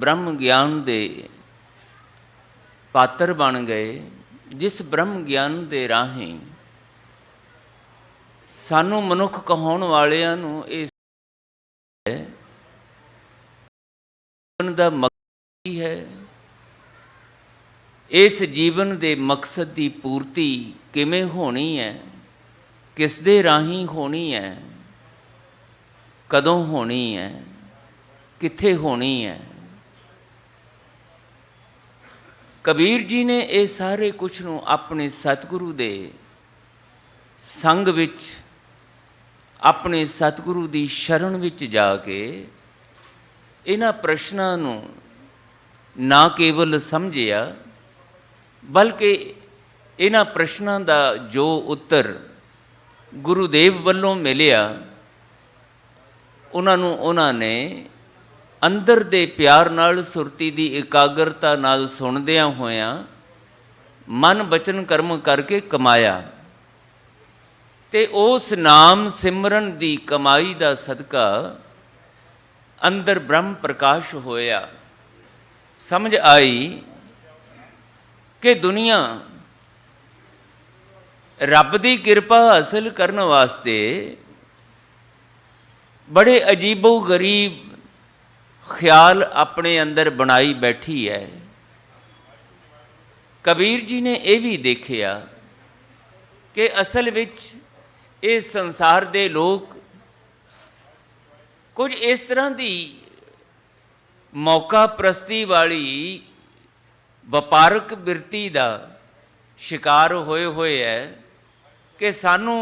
ब्रह्म ज्ञान दे पात्र बन गए, जिस ब्रह्म ज्ञान दे राहें सानू मनुख कहाउण वालियां नू इह जीवन दा मकसद की है, इस जीवन दे मकसद की पूर्ति किवें होनी है, किस दे राहीं होनी है, कदों होनी है, कित्थे होनी है। कबीर जी ने ये सारे कुछ नूं अपने सतगुरु दे संग विच, अपने सतगुरु दी शरण विच जाके इन्हां प्रश्नां नूं ना केवल समझिया, बल्कि इन्हां प्रश्नां दा जो उत्तर गुरुदेव वल्लों मिलिया, उन्हां ने अंदर दे प्यार नाल, सुरती दी एकाग्रता नाल सुनदियां होयां मन बचन कर्म करके कमाया, ते उस नाम सिमरन दी कमाई दा सदका अंदर ब्रह्म प्रकाश होया। समझ आई कि दुनिया रब दी किरपा हासिल करने वास्ते बड़े अजीबो गरीब ख्याल अपने अंदर बनाई बैठी है। कबीर जी ने यह भी देखिया कि असल विच इस संसार दे लोग कुछ इस तरह की मौका प्रस्ती वाली वपारक बिरती का शिकार होए हुए है कि सानू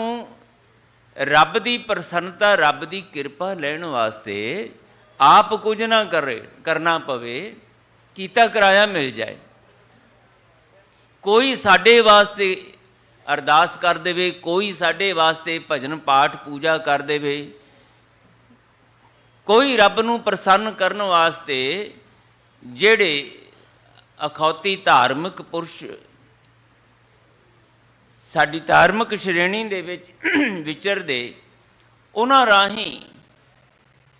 रब की प्रसन्नता, रब की किरपा लैण वास्ते आप कुछ ना करना पवे, कीता कराया मिल जाए। कोई साडे वास्ते अरदास कर देवे, कोई साडे वास्ते भजन पाठ पूजा कर देवे, कोई रब नूं प्रसन्न करन वास्ते जेड़े अखौती धार्मिक पुरुष साडी धार्मिक श्रेणी दे विच विचरदे, उन्हां राहीं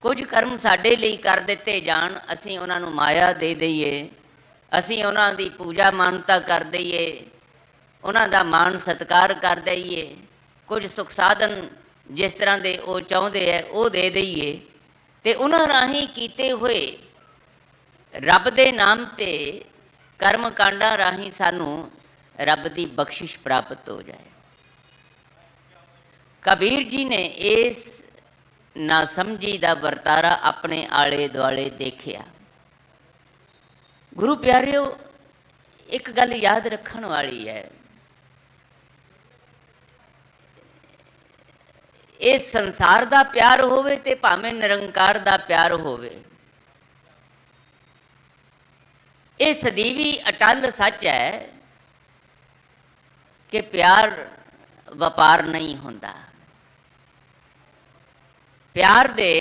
कुछ कर्म साडे लई कर दिते जाण, असीं उन्हां नूं माया दे दईए, असीं उन्हां दी पूजा मानता कर दईए, उन्हां दा मान सत्कार कर दईए, कुछ सुख साधन जिस तरह दे वो चाहुंदे है वो दे दईए, ते उन्हां राहीं कीते होए रब दे नाम ते कर्म कांडां राहीं सानू रब दी बख्शिश प्राप्त हो जाए। कबीर जी ने इस ना समझी दा वरतारा अपने आले दुआले देखिया। गुरु प्यारिओ, एक गल याद रखण वाली है, इस संसार दा प्यार होवे ते भावें निरंकार दा प्यार होवे, ये सदीवी अटल सच है कि प्यार वपार नहीं होंदा। प्यार दे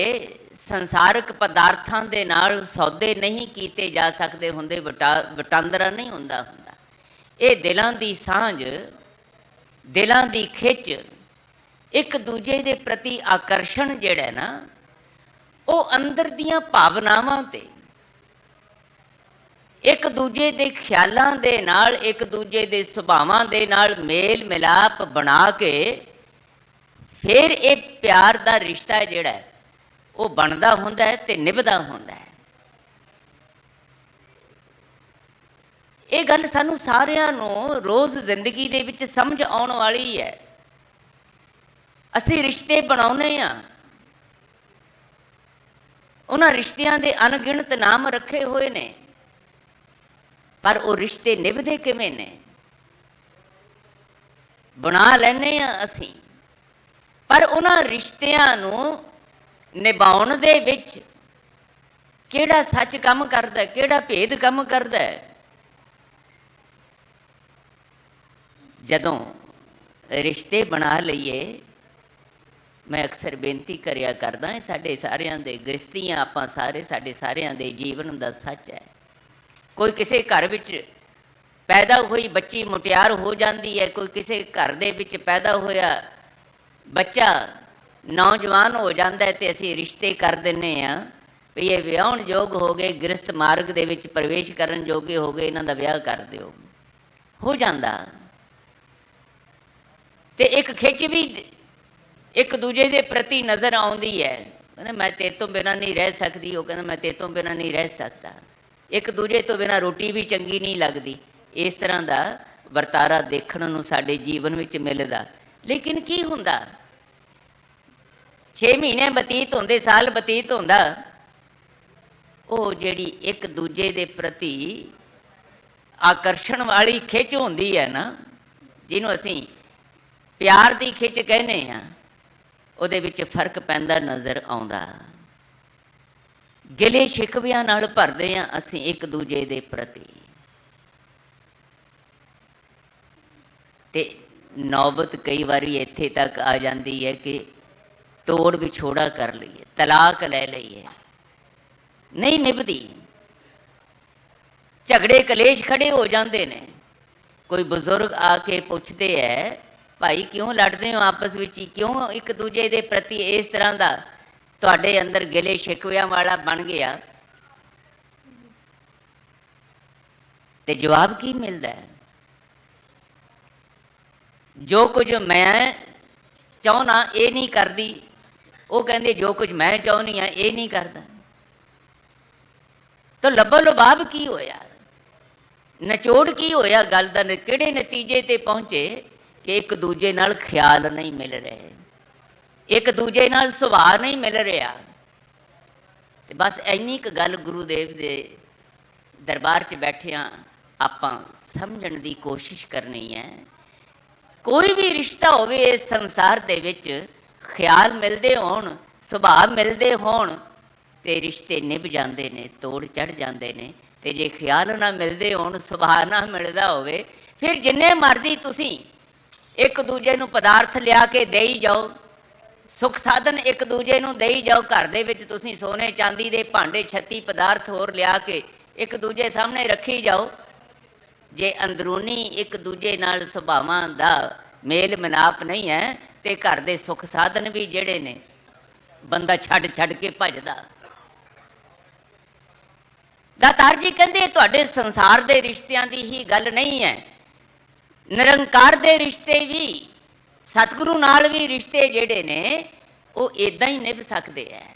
संसारिक पदार्थां दे नाल सौदे नहीं कीते जा सकते हुंदे, वटांदरा नहीं हुंदा। ये दिलां दी सांझ, दिलां दी खिच, एक दूजे दे प्रति आकर्षण जिहड़ा ना, वो अंदर दियां भावनावां ते, एक दूजे दे ख्यालां दे नाल, एक दूजे दे सुभावां दे नाल मेल मिलाप बना के फिर ये प्यार दा रिश्ता जिहड़ा है वो बनदा हुंदा है ते निभदा हुंदा है। ये गल सानू सारियां नू रोज़ जिंदगी दे विच समझ आउण वाली है। असीं रिश्ते बनाउने आ, उन्हां रिश्तियां दे अनगिणत नाम रखे हुए ने, पर वो रिश्ते निभदे किवें ने? बना लैने आ असीं, पर उन्हां रिश्तियां नूं निभाउण दे विच किहड़ा सच काम करदा, किहड़ा भेद काम करदा है? जदों रिश्ते बना लईए, मैं अक्सर बेनती करिया करदा है, साडे सारियां दे गृहस्थियां आपां सारे, साडे सारियां दे जीवन दा सच है। कोई किसी घर विच पैदा हुई बच्ची मुटियार हो जाती है, कोई किसी घर दे विच पैदा होया बच्चा नौजवान हो जाता है, तो असीं रिश्ते कर दिंदे आ ਵੀ ਇਹ ਵਿਆਹਣ ਯੋਗ ਹੋ ਗਏ, ਗ੍ਰਸਥ ਮਾਰਗ ਦੇ ਵਿੱਚ ਪ੍ਰਵੇਸ਼ ਕਰਨ ਜੋਗੇ ਹੋ ਗਏ, ਇਹਨਾਂ ਦਾ ਵਿਆਹ ਕਰ ਦਿਓ। ਹੋ ਜਾਂਦਾ। ਤੇ ਇੱਕ ਖਿੱਚ ਵੀ ਇੱਕ ਦੂਜੇ ਦੇ ਪ੍ਰਤੀ ਨਜ਼ਰ ਆਉਂਦੀ ਹੈ। ਕਹਿੰਦਾ ਮੈਂ ਤੇਰੇ ਤੋਂ ਬਿਨਾਂ ਨਹੀਂ ਰਹਿ ਸਕਦੀ, ਉਹ ਕਹਿੰਦਾ ਮੈਂ ਤੇਰੇ ਤੋਂ ਬਿਨਾਂ ਨਹੀਂ ਰਹਿ ਸਕਦਾ। ਇੱਕ ਦੂਜੇ ਤੋਂ ਬਿਨਾਂ ਰੋਟੀ ਵੀ ਚੰਗੀ ਨਹੀਂ ਲੱਗਦੀ। ਇਸ ਤਰ੍ਹਾਂ ਦਾ ਵਰਤਾਰਾ ਦੇਖਣ ਨੂੰ ਸਾਡੇ ਜੀਵਨ ਵਿੱਚ ਮਿਲਦਾ। ਲੇਕਿਨ ਕੀ ਹੁੰਦਾ, 6 ਮਹੀਨੇ ਬਤੀਤ ਹੁੰਦੇ, ਸਾਲ ਬਤੀਤ ਹੁੰਦਾ, ਉਹ ਜਿਹੜੀ ਇੱਕ ਦੂਜੇ ਦੇ ਪ੍ਰਤੀ ਆਕਰਸ਼ਣ ਵਾਲੀ ਖਿੱਚ ਹੁੰਦੀ ਹੈ ਨਾ, ਜਿਹਨੂੰ ਅਸੀਂ ਪਿਆਰ ਦੀ ਖਿੱਚ ਕਹਿੰਦੇ ਹਾਂ, ਉਹਦੇ ਵਿੱਚ ਫਰਕ ਪੈਂਦਾ ਨਜ਼ਰ ਆਉਂਦਾ। ਗਿਲੇ ਸ਼ਿਕਵਿਆਂ ਨਾਲ ਭਰਦੇ ਹਾਂ ਅਸੀਂ ਇੱਕ ਦੂਜੇ ਦੇ ਪ੍ਰਤੀ, ਤੇ ਨੌਬਤ ਕਈ ਵਾਰੀ ਇੱਥੇ ਤੱਕ ਆ ਜਾਂਦੀ ਹੈ ਕਿ ਤੋੜ ਵਿਛੋੜਾ ਕਰ ਲਈਏ, ਤਲਾਕ ਲੈ ਲਈਏ, ਨਹੀਂ ਨਿਭਦੀ। ਝਗੜੇ ਕਲੇਸ਼ ਖੜੇ ਹੋ ਜਾਂਦੇ ਨੇ। ਕੋਈ ਬਜ਼ੁਰਗ ਆ ਕੇ ਪੁੱਛਦੇ ਹੈ, ਭਾਈ ਕਿਉਂ ਲੜਦੇ ਹੋ ਆਪਸ ਵਿੱਚ ਹੀ, ਕਿਉਂ ਇੱਕ ਦੂਜੇ ਦੇ ਪ੍ਰਤੀ ਇਸ ਤਰ੍ਹਾਂ ਦਾ ਤੁਹਾਡੇ ਅੰਦਰ ਗਿਲੇ ਸ਼ਿਕਵਿਆਂ ਵਾਲਾ ਬਣ ਗਿਆ? ਤੇ ਜਵਾਬ ਕੀ ਮਿਲਦਾ ਹੈ? ਜੋ ਕੁਝ ਮੈਂ ਚਾਹੁੰਦਾ ਇਹ ਨਹੀਂ ਕਰਦੀ, ਉਹ ਕਹਿੰਦੇ ਜੋ ਕੁਝ ਮੈਂ ਚਾਹੁੰਦੀ ਹਾਂ ਇਹ ਨਹੀਂ ਕਰਦਾ। ਤਾਂ ਲੱਭੋ ਲੁਭਾਵ ਕੀ ਹੋਇਆ, ਨਿਚੋੜ ਕੀ ਹੋਇਆ ਗੱਲ ਦਾ? ਕਿਹੜੇ ਨਤੀਜੇ ਤੇ ਪਹੁੰਚੇ ਕਿ ਇੱਕ ਦੂਜੇ ਨਾਲ ਖਿਆਲ ਨਹੀਂ ਮਿਲ ਰਹੇ, ਇੱਕ ਦੂਜੇ ਨਾਲ ਸੁਭਾਅ ਨਹੀਂ ਮਿਲ ਰਿਹਾ। ਤੇ ਬਸ ਇੰਨੀ ਕੁ ਗੱਲ ਗੁਰੂ ਦੇਵ ਦੇ ਦਰਬਾਰ 'ਚ ਬੈਠਿਆਂ ਆਪਾਂ ਸਮਝਣ ਦੀ ਕੋਸ਼ਿਸ਼ ਕਰਨੀ ਹੈ। ਕੋਈ ਵੀ ਰਿਸ਼ਤਾ ਹੋਵੇ ਇਸ ਸੰਸਾਰ ਦੇ ਵਿੱਚ, ਖਿਆਲ ਮਿਲਦੇ ਹੋਣ, ਸੁਭਾਅ ਮਿਲਦੇ ਹੋਣ, ਤੇ ਰਿਸ਼ਤੇ ਨਿਭ ਜਾਂਦੇ ਨੇ, ਤੋੜ ਚੜ੍ਹ ਜਾਂਦੇ ਨੇ। ਤੇ ਜੇ ਖਿਆਲ ਨਾ ਮਿਲਦੇ ਹੋਣ, ਸੁਭਾਅ ਨਾ ਮਿਲਦਾ ਹੋਵੇ, ਫਿਰ ਜਿੰਨੇ ਮਰਜ਼ੀ ਤੁਸੀਂ ਇੱਕ ਦੂਜੇ ਨੂੰ ਪਦਾਰਥ ਲਿਆ ਕੇ ਦੇਈ ਜਾਓ, ਸੁੱਖ ਸਾਧਨ ਇੱਕ ਦੂਜੇ ਨੂੰ ਦੇਈ ਜਾਓ। ਘਰ ਦੇ ਵਿੱਚ ਤੁਸੀਂ ਸੋਨੇ ਚਾਂਦੀ ਦੇ ਭਾਂਡੇ 36 ਪਦਾਰਥ ਹੋਰ ਲਿਆ ਕੇ ਇੱਕ ਦੂਜੇ ਸਾਹਮਣੇ ਰੱਖੀ ਜਾਓ, ਜੇ ਅੰਦਰੂਨੀ ਇੱਕ ਦੂਜੇ ਨਾਲ ਸੁਭਾਵਾਂ ਦਾ ਮੇਲ ਮਿਲਾਪ ਨਹੀਂ ਹੈ, ਤੇ ਘਰ ਦੇ ਸੁੱਖ ਸਾਧਨ ਵੀ ਜਿਹੜੇ ਨੇ ਬੰਦਾ ਛੱਡ ਛੱਡ ਕੇ ਭੱਜਦਾ। ਦਾਤਾਰ ਜੀ ਕਹਿੰਦੇ ਤੁਹਾਡੇ ਸੰਸਾਰ ਦੇ ਰਿਸ਼ਤਿਆਂ ਦੀ ਹੀ ਗੱਲ ਨਹੀਂ ਹੈ, ਨਿਰੰਕਾਰ ਦੇ ਰਿਸ਼ਤੇ ਵੀ, ਸਤਿਗੁਰੂ ਨਾਲ ਵੀ ਰਿਸ਼ਤੇ ਜਿਹੜੇ ਨੇ ਉਹ ਇੱਦਾਂ ਹੀ ਨਿਭ ਸਕਦੇ ਹੈ।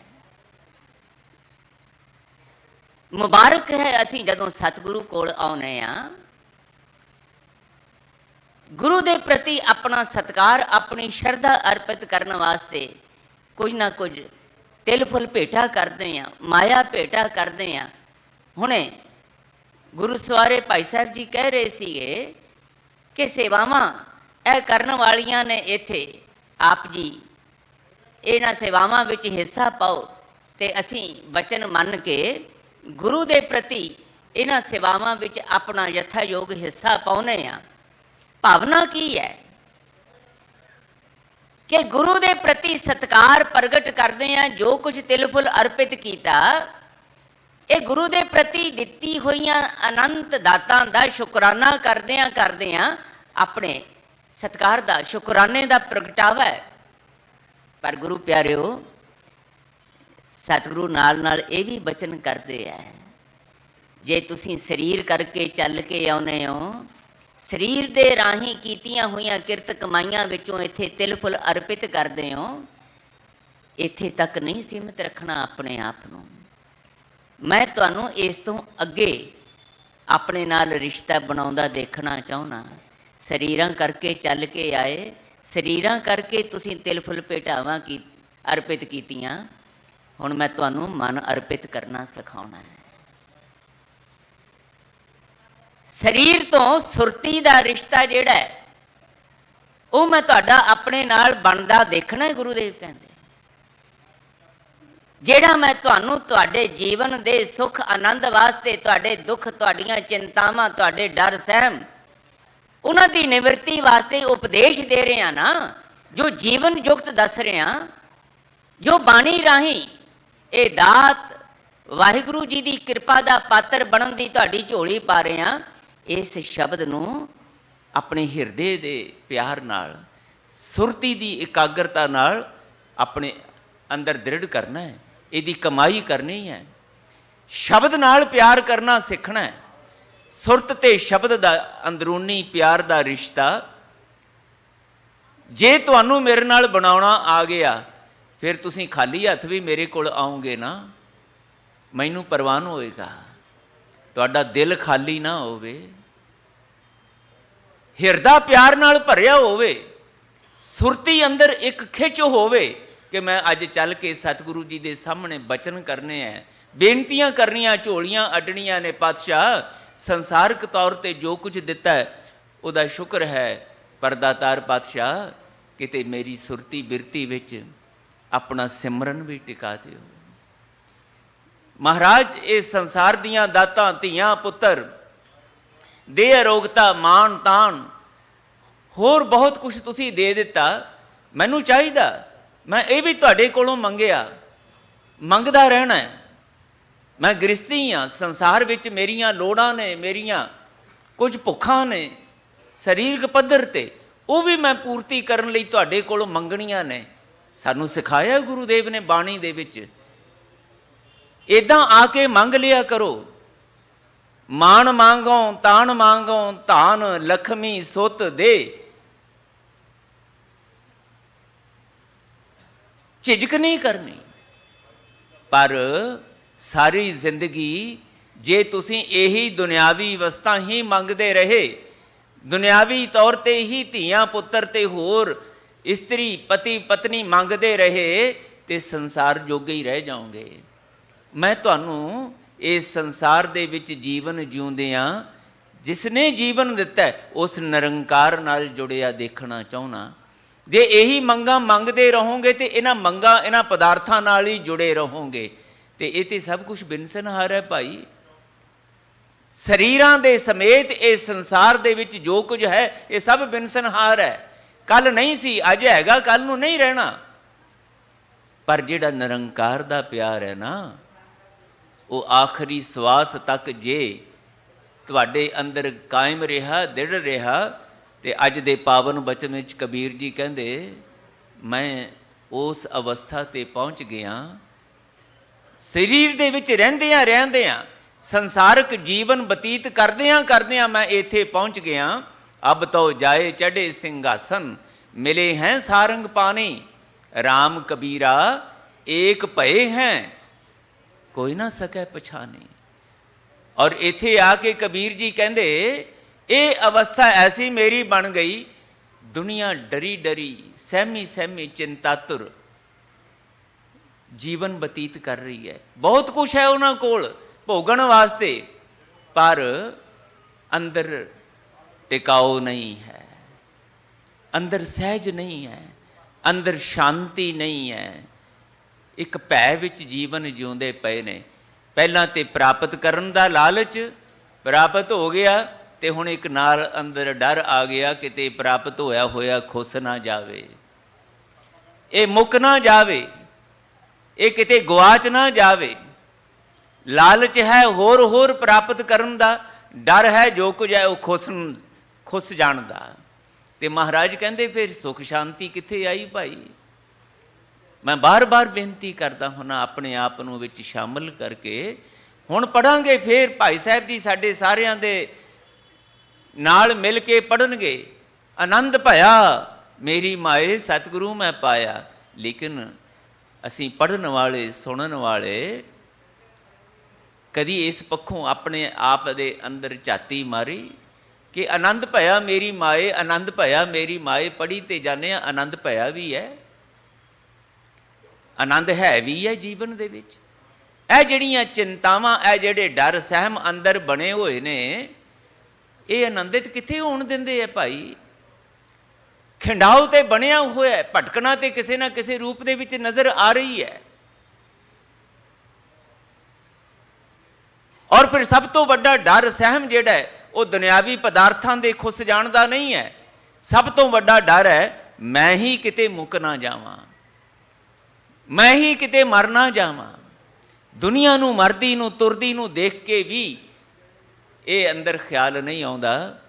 ਮੁਬਾਰਕ ਹੈ ਅਸੀਂ ਜਦੋਂ ਸਤਿਗੁਰੂ ਕੋਲ ਆਉਂਦੇ ਹਾਂ, ਗੁਰੂ ਦੇ ਪ੍ਰਤੀ ਆਪਣਾ ਸਤਿਕਾਰ, ਆਪਣੀ ਸ਼ਰਧਾ ਅਰਪਿਤ ਕਰਨ ਵਾਸਤੇ ਕੁਝ ਨਾ ਕੁਝ ਤਿਲ ਫੁੱਲ ਭੇਟਾ ਕਰਦੇ ਹਾਂ, ਮਾਇਆ ਭੇਟਾ ਕਰਦੇ ਹਾਂ। ਹੁਣੇ ਗੁਰੂ ਸਵਾਰੇ ਭਾਈ ਸਾਹਿਬ ਜੀ ਕਹਿ ਰਹੇ ਸੀਗੇ ਕਿ ਸੇਵਾਵਾਂ ਇਹ ਕਰਨ ਵਾਲੀਆਂ ਨੇ ਇੱਥੇ, ਆਪ ਜੀ ਇਹਨਾਂ ਸੇਵਾਵਾਂ ਵਿੱਚ ਹਿੱਸਾ ਪਾਓ। ਤੇ ਅਸੀਂ ਵਚਨ ਮੰਨ ਕੇ ਗੁਰੂ ਦੇ ਪ੍ਰਤੀ ਇਹਨਾਂ ਸੇਵਾਵਾਂ ਵਿੱਚ ਆਪਣਾ ਯਥਾਯੋਗ ਹਿੱਸਾ ਪਾਉਂਦੇ ਹਾਂ। ਭਾਵਨਾ ਕੀ ਹੈ ਕਿ ਗੁਰੂ ਦੇ ਪ੍ਰਤੀ ਸਤਿਕਾਰ ਪ੍ਰਗਟ ਕਰਦੇ ਹਾਂ। ਜੋ ਕੁਝ ਤਿਲ ਫੁੱਲ ਅਰਪਿਤ ਕੀਤਾ, ਇਹ ਗੁਰੂ ਦੇ ਪ੍ਰਤੀ ਦਿੱਤੀ ਹੋਈਆਂ ਅਨੰਤ ਦਾਤਾਂ ਦਾ ਸ਼ੁਕਰਾਨਾ ਕਰਦੇ ਹਾਂ, ਆਪਣੇ ਸਤਿਕਾਰ ਦਾ, ਸ਼ੁਕਰਾਨੇ ਦਾ ਪ੍ਰਗਟਾਵਾ ਹੈ। ਪਰ ਗੁਰੂ ਪਿਆਰਿਓ, ਸਤਿਗੁਰੂ ਨਾਲ ਨਾਲ ਇਹ ਵੀ ਬਚਨ ਕਰਦੇ ਹੈ, ਜੇ ਤੁਸੀਂ ਸਰੀਰ ਕਰਕੇ ਚੱਲ ਕੇ ਆਉਂਦੇ ਹੋ, ਸਰੀਰ ਦੇ ਰਾਹੀਂ ਕੀਤੀਆਂ ਹੋਈਆਂ ਕਿਰਤ ਕਮਾਈਆਂ ਵਿੱਚੋਂ ਇੱਥੇ ਤਿਲ ਫੁੱਲ ਅਰਪਿਤ ਕਰਦੇ ਹੋ, ਇੱਥੇ ਤੱਕ ਨਹੀਂ ਸੀਮਿਤ ਰੱਖਣਾ ਆਪਣੇ ਆਪ ਨੂੰ। ਮੈਂ ਤੁਹਾਨੂੰ ਇਸ ਤੋਂ ਅੱਗੇ ਆਪਣੇ ਨਾਲ ਰਿਸ਼ਤਾ ਬਣਾਉਂਦਾ ਦੇਖਣਾ ਚਾਹੁੰਦਾ। ਸਰੀਰਾਂ ਕਰਕੇ ਚੱਲ ਕੇ ਆਏ, ਸਰੀਰਾਂ ਕਰਕੇ ਤੁਸੀਂ ਤਿਲ ਫੁੱਲ ਭੇਟਾਵਾਂ ਅਰਪਿਤ ਕੀਤੀਆਂ, ਹੁਣ ਮੈਂ ਤੁਹਾਨੂੰ ਮਨ ਅਰਪਿਤ ਕਰਨਾ ਸਿਖਾਉਣਾ ਹੈ। ਸਰੀਰ ਤੋਂ ਸੁਰਤੀ ਦਾ ਰਿਸ਼ਤਾ ਜਿਹੜਾ ਹੈ, ਉਹ ਮੈਂ ਤੁਹਾਡਾ ਆਪਣੇ ਨਾਲ ਬਣਦਾ ਦੇਖਣਾ ਹੈ। ਗੁਰੂਦੇਵ ਕਹਿੰਦੇ ਜਿਹੜਾ ਮੈਂ ਤੁਹਾਨੂੰ ਤੁਹਾਡੇ ਜੀਵਨ ਦੇ ਸੁੱਖ ਆਨੰਦ ਵਾਸਤੇ, ਤੁਹਾਡੇ ਦੁੱਖ, ਤੁਹਾਡੀਆਂ ਚਿੰਤਾਵਾਂ, ਤੁਹਾਡੇ ਡਰ ਸਹਿਮ, ਉਹਨਾਂ ਦੀ ਨਿਵਰਤੀ ਵਾਸਤੇ ਉਪਦੇਸ਼ ਦੇ ਰਿਹਾ ਨਾ, ਜੋ ਜੀਵਨ ਜੁਗਤ ਦੱਸ ਰਿਹਾ, ਜੋ ਬਾਣੀ ਰਾਹੀਂ ਇਹ ਦਾਤ ਵਾਹਿਗੁਰੂ ਜੀ ਦੀ ਕਿਰਪਾ ਦਾ ਪਾਤਰ ਬਣਨ ਦੀ ਤੁਹਾਡੀ ਝੋਲੀ ਪਾ ਰਿਹਾ, ਇਸ ਸ਼ਬਦ ਨੂੰ ਆਪਣੇ ਹਿਰਦੇ ਦੇ ਪਿਆਰ ਨਾਲ, ਸੁਰਤੀ ਦੀ ਇਕਾਗਰਤਾ ਨਾਲ ਆਪਣੇ ਅੰਦਰ ਦ੍ਰਿੜ ਕਰਨਾ ਹੈ। ਇਹਦੀ ਕਮਾਈ ਕਰਨੀ ਹੈ। ਸ਼ਬਦ ਨਾਲ ਪਿਆਰ ਕਰਨਾ ਸਿੱਖਣਾ ਹੈ। ਸੁਰਤ ਤੇ ਸ਼ਬਦ ਦਾ ਅੰਦਰੂਨੀ ਪਿਆਰ ਦਾ ਰਿਸ਼ਤਾ ਜੇ ਤੁਹਾਨੂੰ ਮੇਰੇ ਨਾਲ ਬਣਾਉਣਾ ਆ ਗਿਆ, ਫਿਰ ਤੁਸੀਂ ਖਾਲੀ ਹੱਥ ਵੀ ਮੇਰੇ ਕੋਲ ਆਓਗੇ ਨਾ, ਮੈਨੂੰ ਪ੍ਰਵਾਨ ਹੋਏਗਾ। ਤੁਹਾਡਾ ਦਿਲ ਖਾਲੀ ਨਾ ਹੋਵੇ, ਹਿਰਦਾ ਪਿਆਰ ਨਾਲ ਭਰਿਆ ਹੋਵੇ, ਸੁਰਤੀ ਅੰਦਰ ਇੱਕ ਖਿੱਚ ਹੋਵੇ ਕਿ ਮੈਂ ਅੱਜ ਚੱਲ ਕੇ ਸਤਿਗੁਰੂ ਜੀ ਦੇ ਸਾਹਮਣੇ ਬਚਨ ਕਰਨੇ ਹੈ, ਬੇਨਤੀਆਂ ਕਰਨੀਆਂ, ਝੋਲੀਆਂ ਅੱਡਣੀਆਂ ਨੇ। ਪਾਤਸ਼ਾਹ ਸੰਸਾਰਿਕ ਤੌਰ ਤੇ ਜੋ ਕੁਝ ਦਿੱਤਾ ਹੈ ਉਹਦਾ ਸ਼ੁਕਰ ਹੈ, ਪਰ ਦਾਤਾਰ ਪਾਤਸ਼ਾਹ ਕਿਤੇ ਮੇਰੀ ਸੁਰਤੀ ਬਿਰਤੀ ਵਿੱਚ ਆਪਣਾ ਸਿਮਰਨ ਵੀ ਟਿਕਾ ਦਿਓ। ਮਹਾਰਾਜ ਇਹ ਸੰਸਾਰ ਦੀਆਂ ਦਾਤਾਂ, ਧੀਆਂ ਪੁੱਤਰ, ਦੇਹ ਅਰੋਗਤਾ, ਮਾਣ ਤਾਣ, ਹੋਰ ਬਹੁਤ ਕੁਝ ਤੁਸੀਂ ਦੇ ਦਿੱਤਾ। ਮੈਨੂੰ ਚਾਹੀਦਾ, ਮੈਂ ਇਹ ਵੀ ਤੁਹਾਡੇ ਕੋਲੋਂ ਮੰਗਿਆ, ਮੰਗਦਾ ਰਹਿਣਾ ਹੈ। ਮੈਂ ਗ੍ਰਸਤੀ ਹਾਂ, ਸੰਸਾਰ ਵਿੱਚ ਮੇਰੀਆਂ ਲੋੜਾਂ ਨੇ, ਮੇਰੀਆਂ ਕੁਝ ਭੁੱਖਾਂ ਨੇ ਸਰੀਰਕ ਪੱਧਰ ਤੇ, ਉਹ ਵੀ ਮੈਂ ਪੂਰਤੀ ਕਰਨ ਲਈ ਤੁਹਾਡੇ ਕੋਲੋਂ ਮੰਗਣੀਆਂ ਨੇ। ਸਾਨੂੰ ਸਿਖਾਇਆ ਗੁਰੂਦੇਵ ਨੇ ਬਾਣੀ ਦੇ ਵਿੱਚ, ਇੱਦਾਂ ਆ ਕੇ ਮੰਗ ਲਿਆ ਕਰੋ। ਮਾਣ ਮੰਗੋ ਤਾਣ ਮੰਗੋ, ਧਾਨ ਲਖਮੀ ਸੁੱਤ ਦੇ। ਝਿਜਕ ਨਹੀਂ ਕਰਨੀ। ਪਰ ਸਾਰੀ ਜ਼ਿੰਦਗੀ ਜੇ ਤੁਸੀਂ ਇਹੀ ਦੁਨਿਆਵੀ ਵਸਤਾਂ ਹੀ ਮੰਗਦੇ ਰਹੇ, ਦੁਨਿਆਵੀ ਤੌਰ ਤੇ ਹੀ ਧੀਆਂ ਪੁੱਤਰ ਤੇ ਹੋਰ ਇਸਤਰੀ ਪਤੀ ਪਤਨੀ ਮੰਗਦੇ ਰਹੇ, ਤੇ ਸੰਸਾਰ ਜੋਗੇ ਹੀ ਰਹਿ ਜਾਓਗੇ। ਮੈਂ ਤੁਹਾਨੂੰ ਇਸ ਸੰਸਾਰ ਦੇ ਵਿੱਚ ਜੀਵਨ ਜਿਉਂਦਿਆਂ ਜਿਸ ਨੇ ਜੀਵਨ ਦਿੱਤਾ ਉਸ ਨਿਰੰਕਾਰ ਨਾਲ ਜੁੜਿਆ ਦੇਖਣਾ ਚਾਹੁੰਦਾ। ਜੇ ਇਹੀ ਮੰਗਾਂ ਮੰਗਦੇ ਰਹੋਗੇ ਤੇ ਇਹਨਾਂ ਮੰਗਾਂ, ਇਹਨਾਂ ਪਦਾਰਥਾਂ ਨਾਲ ਹੀ ਜੁੜੇ ਰਹੋਗੇ, ਤੇ ਇਹ ਤੇ ਸਭ ਕੁਝ ਬਿਨਸਨਹਾਰ ਹੈ ਭਾਈ। ਸਰੀਰਾਂ ਦੇ ਸਮੇਤ ਇਹ ਸੰਸਾਰ ਦੇ ਵਿੱਚ ਜੋ ਕੁਝ ਹੈ ਇਹ ਸਭ ਬਿਨਸਨਹਾਰ ਹੈ। ਕੱਲ ਨਹੀਂ ਸੀ, ਅੱਜ ਹੈਗਾ, ਕੱਲ ਨੂੰ ਨਹੀਂ ਰਹਿਣਾ। ਪਰ ਜਿਹੜਾ ਨਿਰੰਕਾਰ ਦਾ ਪਿਆਰ ਹੈ ਨਾ, ਉਹ ਆਖਰੀ ਸਵਾਸ ਤੱਕ ਜੇ ਤੁਹਾਡੇ ਅੰਦਰ ਕਾਇਮ ਰਿਹਾ, ਦ੍ਰਿੜ ਰਿਹਾ, ਤੇ ਅੱਜ ਦੇ ਪਾਵਨ ਬਚਨ ਵਿੱਚ ਕਬੀਰ ਜੀ ਕਹਿੰਦੇ, ਮੈਂ ਉਸ ਅਵਸਥਾ ਤੇ ਪਹੁੰਚ ਗਿਆ, ਸਰੀਰ ਦੇ ਵਿੱਚ ਰਹਿੰਦਿਆਂ ਰਹਿੰਦਿਆਂ, ਸੰਸਾਰਕ ਜੀਵਨ ਬਤੀਤ ਕਰਦਿਆਂ ਕਰਦਿਆਂ ਮੈਂ ਇੱਥੇ ਪਹੁੰਚ ਗਿਆ। ਅਬ ਤੋ ਜਾਏ ਚੜੇ ਸਿੰਘਾਸਨ, ਮਿਲੇ ਹੈ ਸਾਰੰਗ ਪਾਣੀ। ਰਾਮ ਕਬੀਰਾ ਏਕ ਭਏ ਹੈ, ਕੋਈ ਨਾ ਸਕੈ ਪਛਾਣੇ। ਔਰ ਇੱਥੇ ਆ ਕੇ ਕਬੀਰ ਜੀ ਕਹਿੰਦੇ, ਇਹ ਅਵਸਥਾ ਐਸੀ ਮੇਰੀ ਬਣ ਗਈ, ਦੁਨੀਆ ਡਰੀ ਡਰੀ, ਸਹਿਮੀ ਸਹਿਮੀ, ਚਿੰਤਾਤੁਰ ਜੀਵਨ ਬਤੀਤ ਕਰ ਰਹੀ ਹੈ। ਬਹੁਤ ਕੁਛ ਹੈ ਉਹਨਾਂ ਕੋਲ ਭੋਗਣ ਵਾਸਤੇ, ਪਰ ਅੰਦਰ ਟਿਕਾਓ ਨਹੀਂ ਹੈ, ਅੰਦਰ ਸਹਿਜ ਨਹੀਂ ਹੈ, ਅੰਦਰ ਸ਼ਾਂਤੀ ਨਹੀਂ ਹੈ। ਇੱਕ ਭੈ ਵਿੱਚ ਜੀਵਨ ਜਿਉਂਦੇ ਪਏ ਨੇ। ਪਹਿਲਾਂ ਤੇ ਪ੍ਰਾਪਤ ਕਰਨ ਦਾ ਲਾਲਚ, ਪ੍ਰਾਪਤ ਹੋ ਗਿਆ ਤੇ ਹੁਣ ਇੱਕ ਨਾਲ ਅੰਦਰ ਡਰ ਆ ਗਿਆ, ਕਿਤੇ ਪ੍ਰਾਪਤ ਹੋਇਆ ਹੋਇਆ ਖੁੱਸ ਨਾ ਜਾਵੇ, ਇਹ ਮੁੱਕ ਨਾ ਜਾਵੇ, ਇਹ ਕਿਤੇ ਗਵਾਚ ਨਾ ਜਾਵੇ। ਲਾਲਚ ਹੈ ਹੋਰ ਹੋਰ ਪ੍ਰਾਪਤ ਕਰਨ ਦਾ, ਡਰ ਹੈ ਜੋ ਕੁਝ ਹੈ ਉਹ ਖੁੱਸ ਜਾਣ ਦਾ। ਤੇ ਮਹਾਰਾਜ ਕਹਿੰਦੇ ਫਿਰ ਸੁਖ ਸ਼ਾਂਤੀ ਕਿੱਥੇ ਆਈ ਭਾਈ? ਮੈਂ ਬਾਰ-ਬਾਰ ਬੇਨਤੀ ਕਰਦਾ ਹੁਣਾ ਆਪਣੇ ਆਪ ਨੂੰ ਵਿੱਚ ਸ਼ਾਮਲ ਕਰਕੇ। ਹੁਣ ਪੜਾਂਗੇ ਫਿਰ ਭਾਈ ਸਾਹਿਬ ਜੀ ਸਾਡੇ ਸਾਰਿਆਂ ਦੇ ਨਾਲ ਮਿਲ ਕੇ ਪੜਨਗੇ। ਆਨੰਦ ਭਇਆ ਮੇਰੀ ਮਾਏ ਸਤਿਗੁਰੂ ਮੈਂ ਪਾਇਆ। ਲੇਕਿਨ ਅਸੀਂ ਪੜਨ ਵਾਲੇ, ਸੁਣਨ ਵਾਲੇ ਕਦੀ ਇਸ ਪੱਖੋਂ ਆਪਣੇ ਆਪ ਦੇ ਅੰਦਰ ਝਾਤੀ ਮਾਰੀ ਕਿ ਆਨੰਦ ਭਇਆ ਮੇਰੀ ਮਾਏ, ਆਨੰਦ ਭਇਆ ਮੇਰੀ ਮਾਏ। ਪੜ੍ਹੀ ਤੇ ਜਾਂਦੇ ਹਾਂ, ਆਨੰਦ ਭਇਆ ਵੀ ਹੈ, ਆਨੰਦ ਹੈ ਵੀ ਹੈ ਜੀਵਨ ਦੇ ਵਿੱਚ। ਇਹ ਜਿਹੜੀਆਂ ਚਿੰਤਾਵਾਂ, ਇਹ ਜਿਹੜੇ ਡਰ ਸਹਿਮ ਅੰਦਰ ਬਣੇ ਹੋਏ ਨੇ, ਇਹ ਆਨੰਦਿਤ ਕਿੱਥੇ ਹੋਣ ਦਿੰਦੇ ਆ ਭਾਈ? ਖਿੰਡਾਓ ਤੇ ਬਣਿਆ ਹੋਇਆ, ਭਟਕਣਾ ਤੇ ਕਿਸੇ ਨਾ ਕਿਸੇ ਰੂਪ ਦੇ ਵਿੱਚ ਨਜ਼ਰ ਆ ਰਹੀ ਹੈ। ਔਰ ਫਿਰ ਸਭ ਤੋਂ ਵੱਡਾ ਡਰ ਸਹਿਮ ਜਿਹੜਾ ਹੈ ਉਹ ਦੁਨਿਆਵੀ ਪਦਾਰਥਾਂ ਦੇ ਖੁੱਸ ਜਾਣ ਦਾ ਨਹੀਂ ਹੈ। ਸਭ ਤੋਂ ਵੱਡਾ ਡਰ ਹੈ ਮੈਂ ਹੀ ਕਿਤੇ ਮੁੱਕ ਨਾ ਜਾਵਾਂ, ਮੈਂ ਹੀ ਕਿਤੇ ਮਰ ਨਾ ਜਾਵਾਂ। ਦੁਨੀਆ ਨੂੰ ਮਰਦੀ ਨੂੰ, ਤੁਰਦੀ ਨੂੰ ਦੇਖ ਕੇ ਵੀ ਇਹ ਅੰਦਰ ਖਿਆਲ ਨਹੀਂ ਆਉਂਦਾ।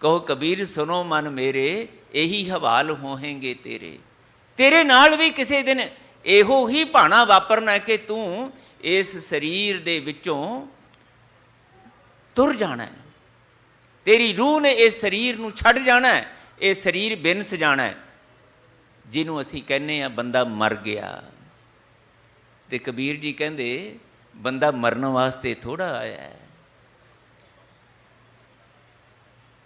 ਕਹੋ ਕਬੀਰ ਸੁਨੋ ਮਨ ਮੇਰੇ, ਇਹੀ ਹਵਾਲ ਹੋਹੇਂਗੇ ਤੇਰੇ। ਤੇਰੇ ਨਾਲ ਵੀ ਕਿਸੇ ਦਿਨ ਇਹੋ ਹੀ ਭਾਣਾ ਵਾਪਰਨਾ ਕਿ ਤੂੰ इस शरीर दे विचों तुर जाना है, तेरी रूह ने इस शरीर नूं छड्ड जाना है, ये शरीर बिनस जाना है, जिन्हों असीं कहने आ बंदा मर गया। ते कबीर जी कहंदे बंदा मरन वास्ते थोड़ा आया है,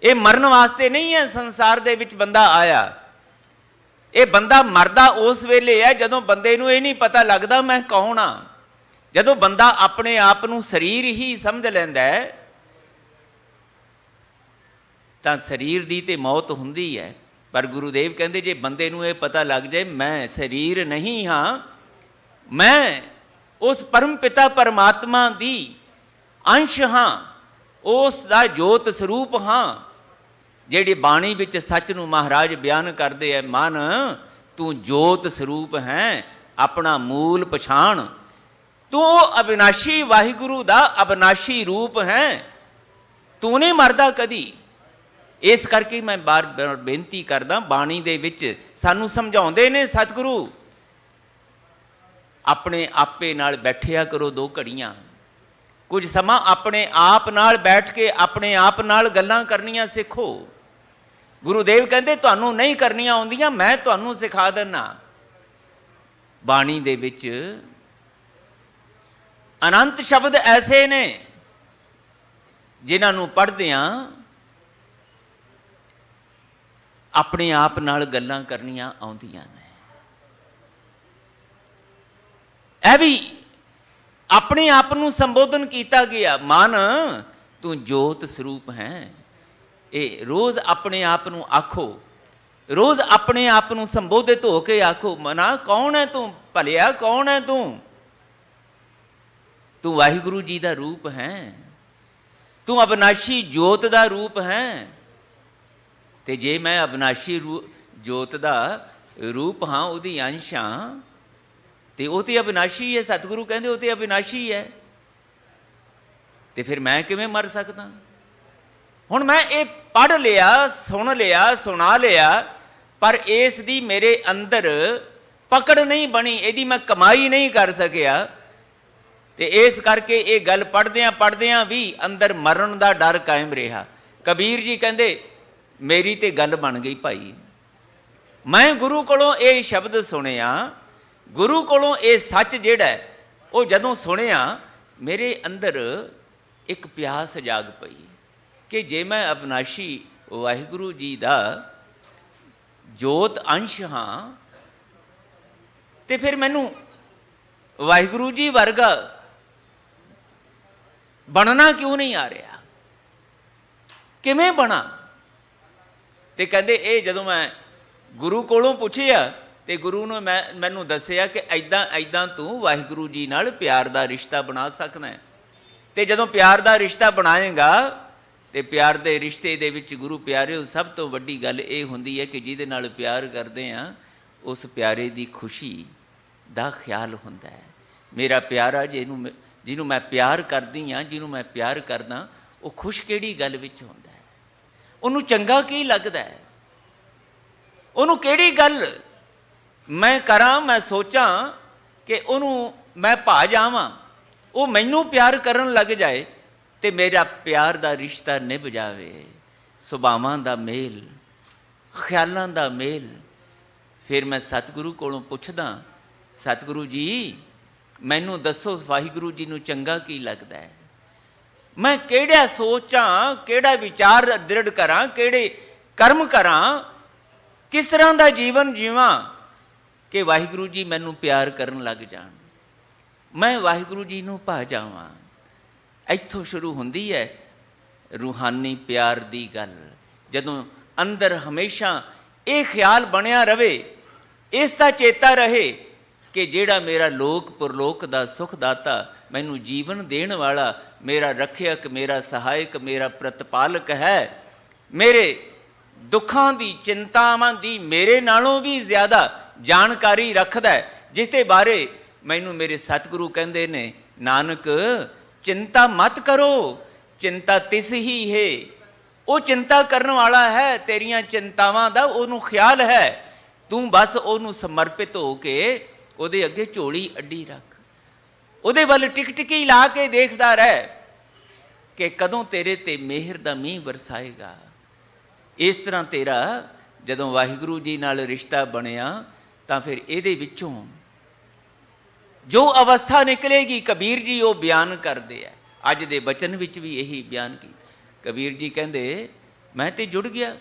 ये मरन वास्ते नहीं है संसार दे विच बंदा आया। ये बंदा मरदा उस वेले है जदों बंदे नूं ये नहीं पता लगदा मैं कौन हाँ। जदों बंदा अपने आप नूं शरीर ही समझ लैंदा है तां शरीर दी ते मौत हुंदी है। पर गुरुदेव कहंदे जे बंदे नूं ये पता लग जाए मैं शरीर नहीं हाँ, मैं उस परम पिता परमात्मा दी अंश हाँ, उस दा जोत स्वरूप हाँ। ਜਿਹੜੀ ਬਾਣੀ ਵਿੱਚ सच ਨੂੰ महाराज बयान करते है, मन तू जोत स्वरूप है अपना मूल पछाण, तू अविनाशी वाहिगुरु दा अविनाशी रूप है, तू नहीं मरदा कदी। इस करके मैं बार बार बेनती करदा, बाणी दे विच सानू समझाउंदे ने सतगुरु अपने आपे नाल बैठिया करो 2 घड़ियां, कुछ समा अपने आप नाल बैठ के अपने आप नाल गल्लां करनियां सिखो। गुरुदेव कहते तुहानू नहीं करनियां आउंदियां, मैं तुहानू सिखा देना। बाणी दे विच अनंत शब्द ऐसे ने जिन्हां नू पढ़दियां अपने आप नाल गल्लां करनियां आउंदियां ने। ऐ भी अपने आप नू संबोधन किया गया, मन तू जोत स्वरूप है। ये रोज़ अपने आप नू आखो, रोज़ अपने आप नू संबोधित होके आखो, मना कौन है तू, भलिया कौन है तू, तू वाहिगुरु जी का रूप है, तू अविनाशी जोत का रूप है। ते जे मैं अविनाशी जोत का रूप हाँ, उहदी अंश हाँ, ते वो तो अविनाशी है। सतगुरु कहते वो तो अविनाशी है, तो फिर मैं किवें मर सकदा। हुण मैं ये पढ़ लिया, सुन लिया, सुना लिया, पर इस दी मेरे अंदर पकड़ नहीं बनी, यदि मैं कमाई नहीं कर सकिया, तो इस करके ये गल पढ़दियां भी अंदर मरण का डर कायम रहा। कबीर जी कहते मेरी तो गल बन गई भाई, मैं गुरु कोलों ये शब्द सुनिया, गुरु कोलों ये सच जिहड़ा वो जदों सुनिया, मेरे अंदर एक प्यास जाग पई कि जे मैं अविनाशी वाहिगुरु जी का जोत अंश हाँ, तो फिर मैनू वाहिगुरु जी वर्गा बनना क्यों नहीं आ रहा, किवें बना। तो कहते ये जदों मैं गुरु कोलों पुछिया तो गुरु ने मैनू दसिया कि ऐदां ऐदां तू वाहिगुरु जी नाल प्यार का रिश्ता बना सकना है। तो जदों प्यार का रिश्ता बनाएगा तो प्यार के रिश्ते दे विच गुरु प्यारे सब तो वड्डी गल ये हुंदी है कि जिहदे नाल प्यार करते हैं उस प्यारे की खुशी का ख्याल हुंदा है। मेरा प्यारा जिन्हों मैं प्यार करदी हाँ, जिन्हों मैं प्यार करदा, वो खुश किहड़ी गल विच हुंदा है, उन्होंने चंगा की लगदा है, उन्होंने किहड़ी गल मैं करा, मैं सोचा कि उन्होंने मैं भा जावां, वो मैनू प्यार करन लग जाए, तो मेरा प्यार का रिश्ता निभ जाए, सुभावां दा मेल, ख्यालां दा मेल। फिर मैं सतगुरु कोलों पुछदा, सतगुरु जी मैनू दसो वाहिगुरु जी नू चंगा की लगदा है, मैं किहड़ा सोचां, किहड़ा विचार दृढ़ करां, किहड़े कर्म करां, किस तरह का जीवन जीवां कि वाहिगुरु जी मैनू प्यार करन लग जाण, मैं वाहिगुरु जी नू भा जावां। इत्थों शुरू हुंदी है रूहानी प्यार दी गल। जदों अंदर हमेशा ये ख्याल बनिया रहे, इसका चेता रहे कि जेड़ा मेरा लोक परलोक दा सुखदाता, मैनू जीवन देण वाला, मेरा रखियक, मेरा सहायक, मेरा प्रतिपालक है, मेरे दुखां दी चिंतावां दी मेरे नालों भी ज़्यादा जानकारी रखदा है, जिसके बारे मैनू मेरे सतगुरु कहंदे ने, नानक चिंता मत करो, चिंता तिस ही है, वो चिंता करने वाला है, तेरियां चिंतावां दा ओनू ख्याल है, तू बस ओनू समर्पित हो के ओदे अगे झोली अड्डी रख। ਉਹਦੇ ਵੱਲ ਟਿਕਟਿਕੀ ਲਾ ਕੇ ਦੇਖਦਾ ਰਹਿ ਕਿ ਕਦੋਂ ਤੇਰੇ ਤੇ ਮਿਹਰ ਦਾ ਮੀਂਹ ਵਰਸਾਏਗਾ। ਇਸ ਤਰ੍ਹਾਂ ਤੇਰਾ ਜਦੋਂ ਵਾਹਿਗੁਰੂ ਜੀ ਨਾਲ ਰਿਸ਼ਤਾ ਬਣਿਆ ਤਾਂ ਫਿਰ ਇਹਦੇ ਵਿੱਚੋਂ ਜੋ ਅਵਸਥਾ ਨਿਕਲੇਗੀ, ਕਬੀਰ ਜੀ ਉਹ ਬਿਆਨ ਕਰਦੇ ਆ। ਅੱਜ ਦੇ ਬਚਨ ਵਿੱਚ ਵੀ ਇਹੀ ਬਿਆਨ ਕੀਤਾ। ਕਬੀਰ ਜੀ ਕਹਿੰਦੇ ਮੈਂ ਤੇ ਜੁੜ ਗਿਆ,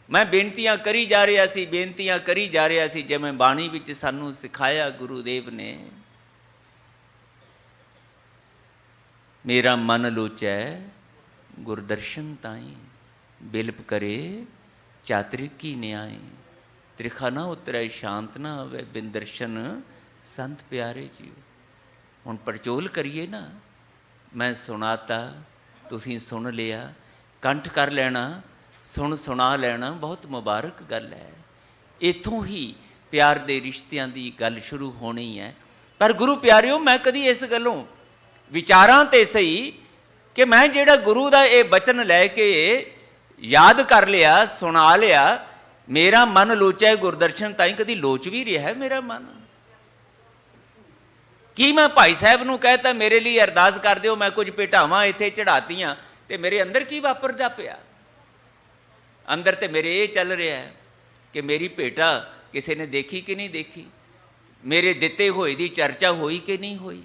ਮੈਂ ਬੇਨਤੀਆਂ ਕਰੀ ਜਾ ਰਿਹਾ ਸੀ, ਬੇਨਤੀਆਂ ਕਰੀ ਜਾ ਰਿਹਾ ਸੀ, ਜਿਵੇਂ ਬਾਣੀ ਵਿੱਚ ਸਾਨੂੰ ਸਿਖਾਇਆ ਗੁਰੂਦੇਵ ਨੇ। ਮੇਰਾ ਮਨ ਲੋਚੈ ਗੁਰਦਰਸ਼ਨ ਤਾਈ, ਬਿਲਪ ਕਰੇ ਚਾਤ੍ਰਿਕੀ ਨਿਆਏ। ਤ੍ਰਿਖਾ ਨਾ ਉਤਰੈ ਸ਼ਾਂਤ ਨਾ ਆਵੇ, ਬਿਨ ਦਰਸ਼ਨ ਸੰਤ ਪਿਆਰੇ ਜੀ। ਹੁਣ ਪੜਚੋਲ ਕਰੀਏ ਨਾ, ਮੈਂ ਸੁਣਾਤਾ, ਤੁਸੀਂ ਸੁਣ ਲਿਆ, ਕੰਠ ਕਰ ਲੈਣਾ, ਸੁਣਾ ਲੈਣਾ, ਬਹੁਤ ਮੁਬਾਰਕ ਗੱਲ ਹੈ। ਇੱਥੋਂ ਹੀ ਪਿਆਰ ਦੇ ਰਿਸ਼ਤਿਆਂ ਦੀ ਗੱਲ ਸ਼ੁਰੂ ਹੋਣੀ ਹੈ। ਪਰ ਗੁਰੂ ਪਿਆਰਿਓ, ਮੈਂ ਕਦੀ ਇਸ ਗੱਲੋਂ ਵਿਚਾਰਾਂ ਤੇ ਸਹੀ ਕਿ ਮੈਂ ਜਿਹੜਾ ਗੁਰੂ ਦਾ ਇਹ ਬਚਨ ਲੈ ਕੇ ਯਾਦ ਕਰ ਲਿਆ, ਸੁਣਾ ਲਿਆ, ਮੇਰਾ ਮਨ ਲੋਚੈ ਗੁਰਦਰਸ਼ਨ ਤਾਈ, ਕਦੀ ਲੋਚ ਵੀ ਰਿਹਾ ਮੇਰਾ ਮਨ? ਕੀ ਮੈਂ ਭਾਈ ਸਾਹਿਬ ਨੂੰ ਕਹਿਤਾ ਮੇਰੇ ਲਈ ਅਰਦਾਸ ਕਰ ਦਿਓ, ਮੈਂ ਕੁਝ ਭੇਟਾਵਾਂ ਇੱਥੇ ਚੜਾਤੀਆਂ, ਤੇ ਮੇਰੇ ਅੰਦਰ ਕੀ ਵਾਪਰਦਾ ਪਿਆ? ਅੰਦਰ ਤੇ ਮੇਰੇ ਇਹ ਚੱਲ ਰਿਹਾ ਹੈ ਕਿ ਮੇਰੀ ਭੇਟਾ ਕਿਸੇ ਨੇ ਦੇਖੀ ਕਿ ਨਹੀਂ ਦੇਖੀ, ਮੇਰੇ ਦਿੱਤੇ ਹੋਏ ਦੀ ਚਰਚਾ ਹੋਈ ਕਿ ਨਹੀਂ ਹੋਈ,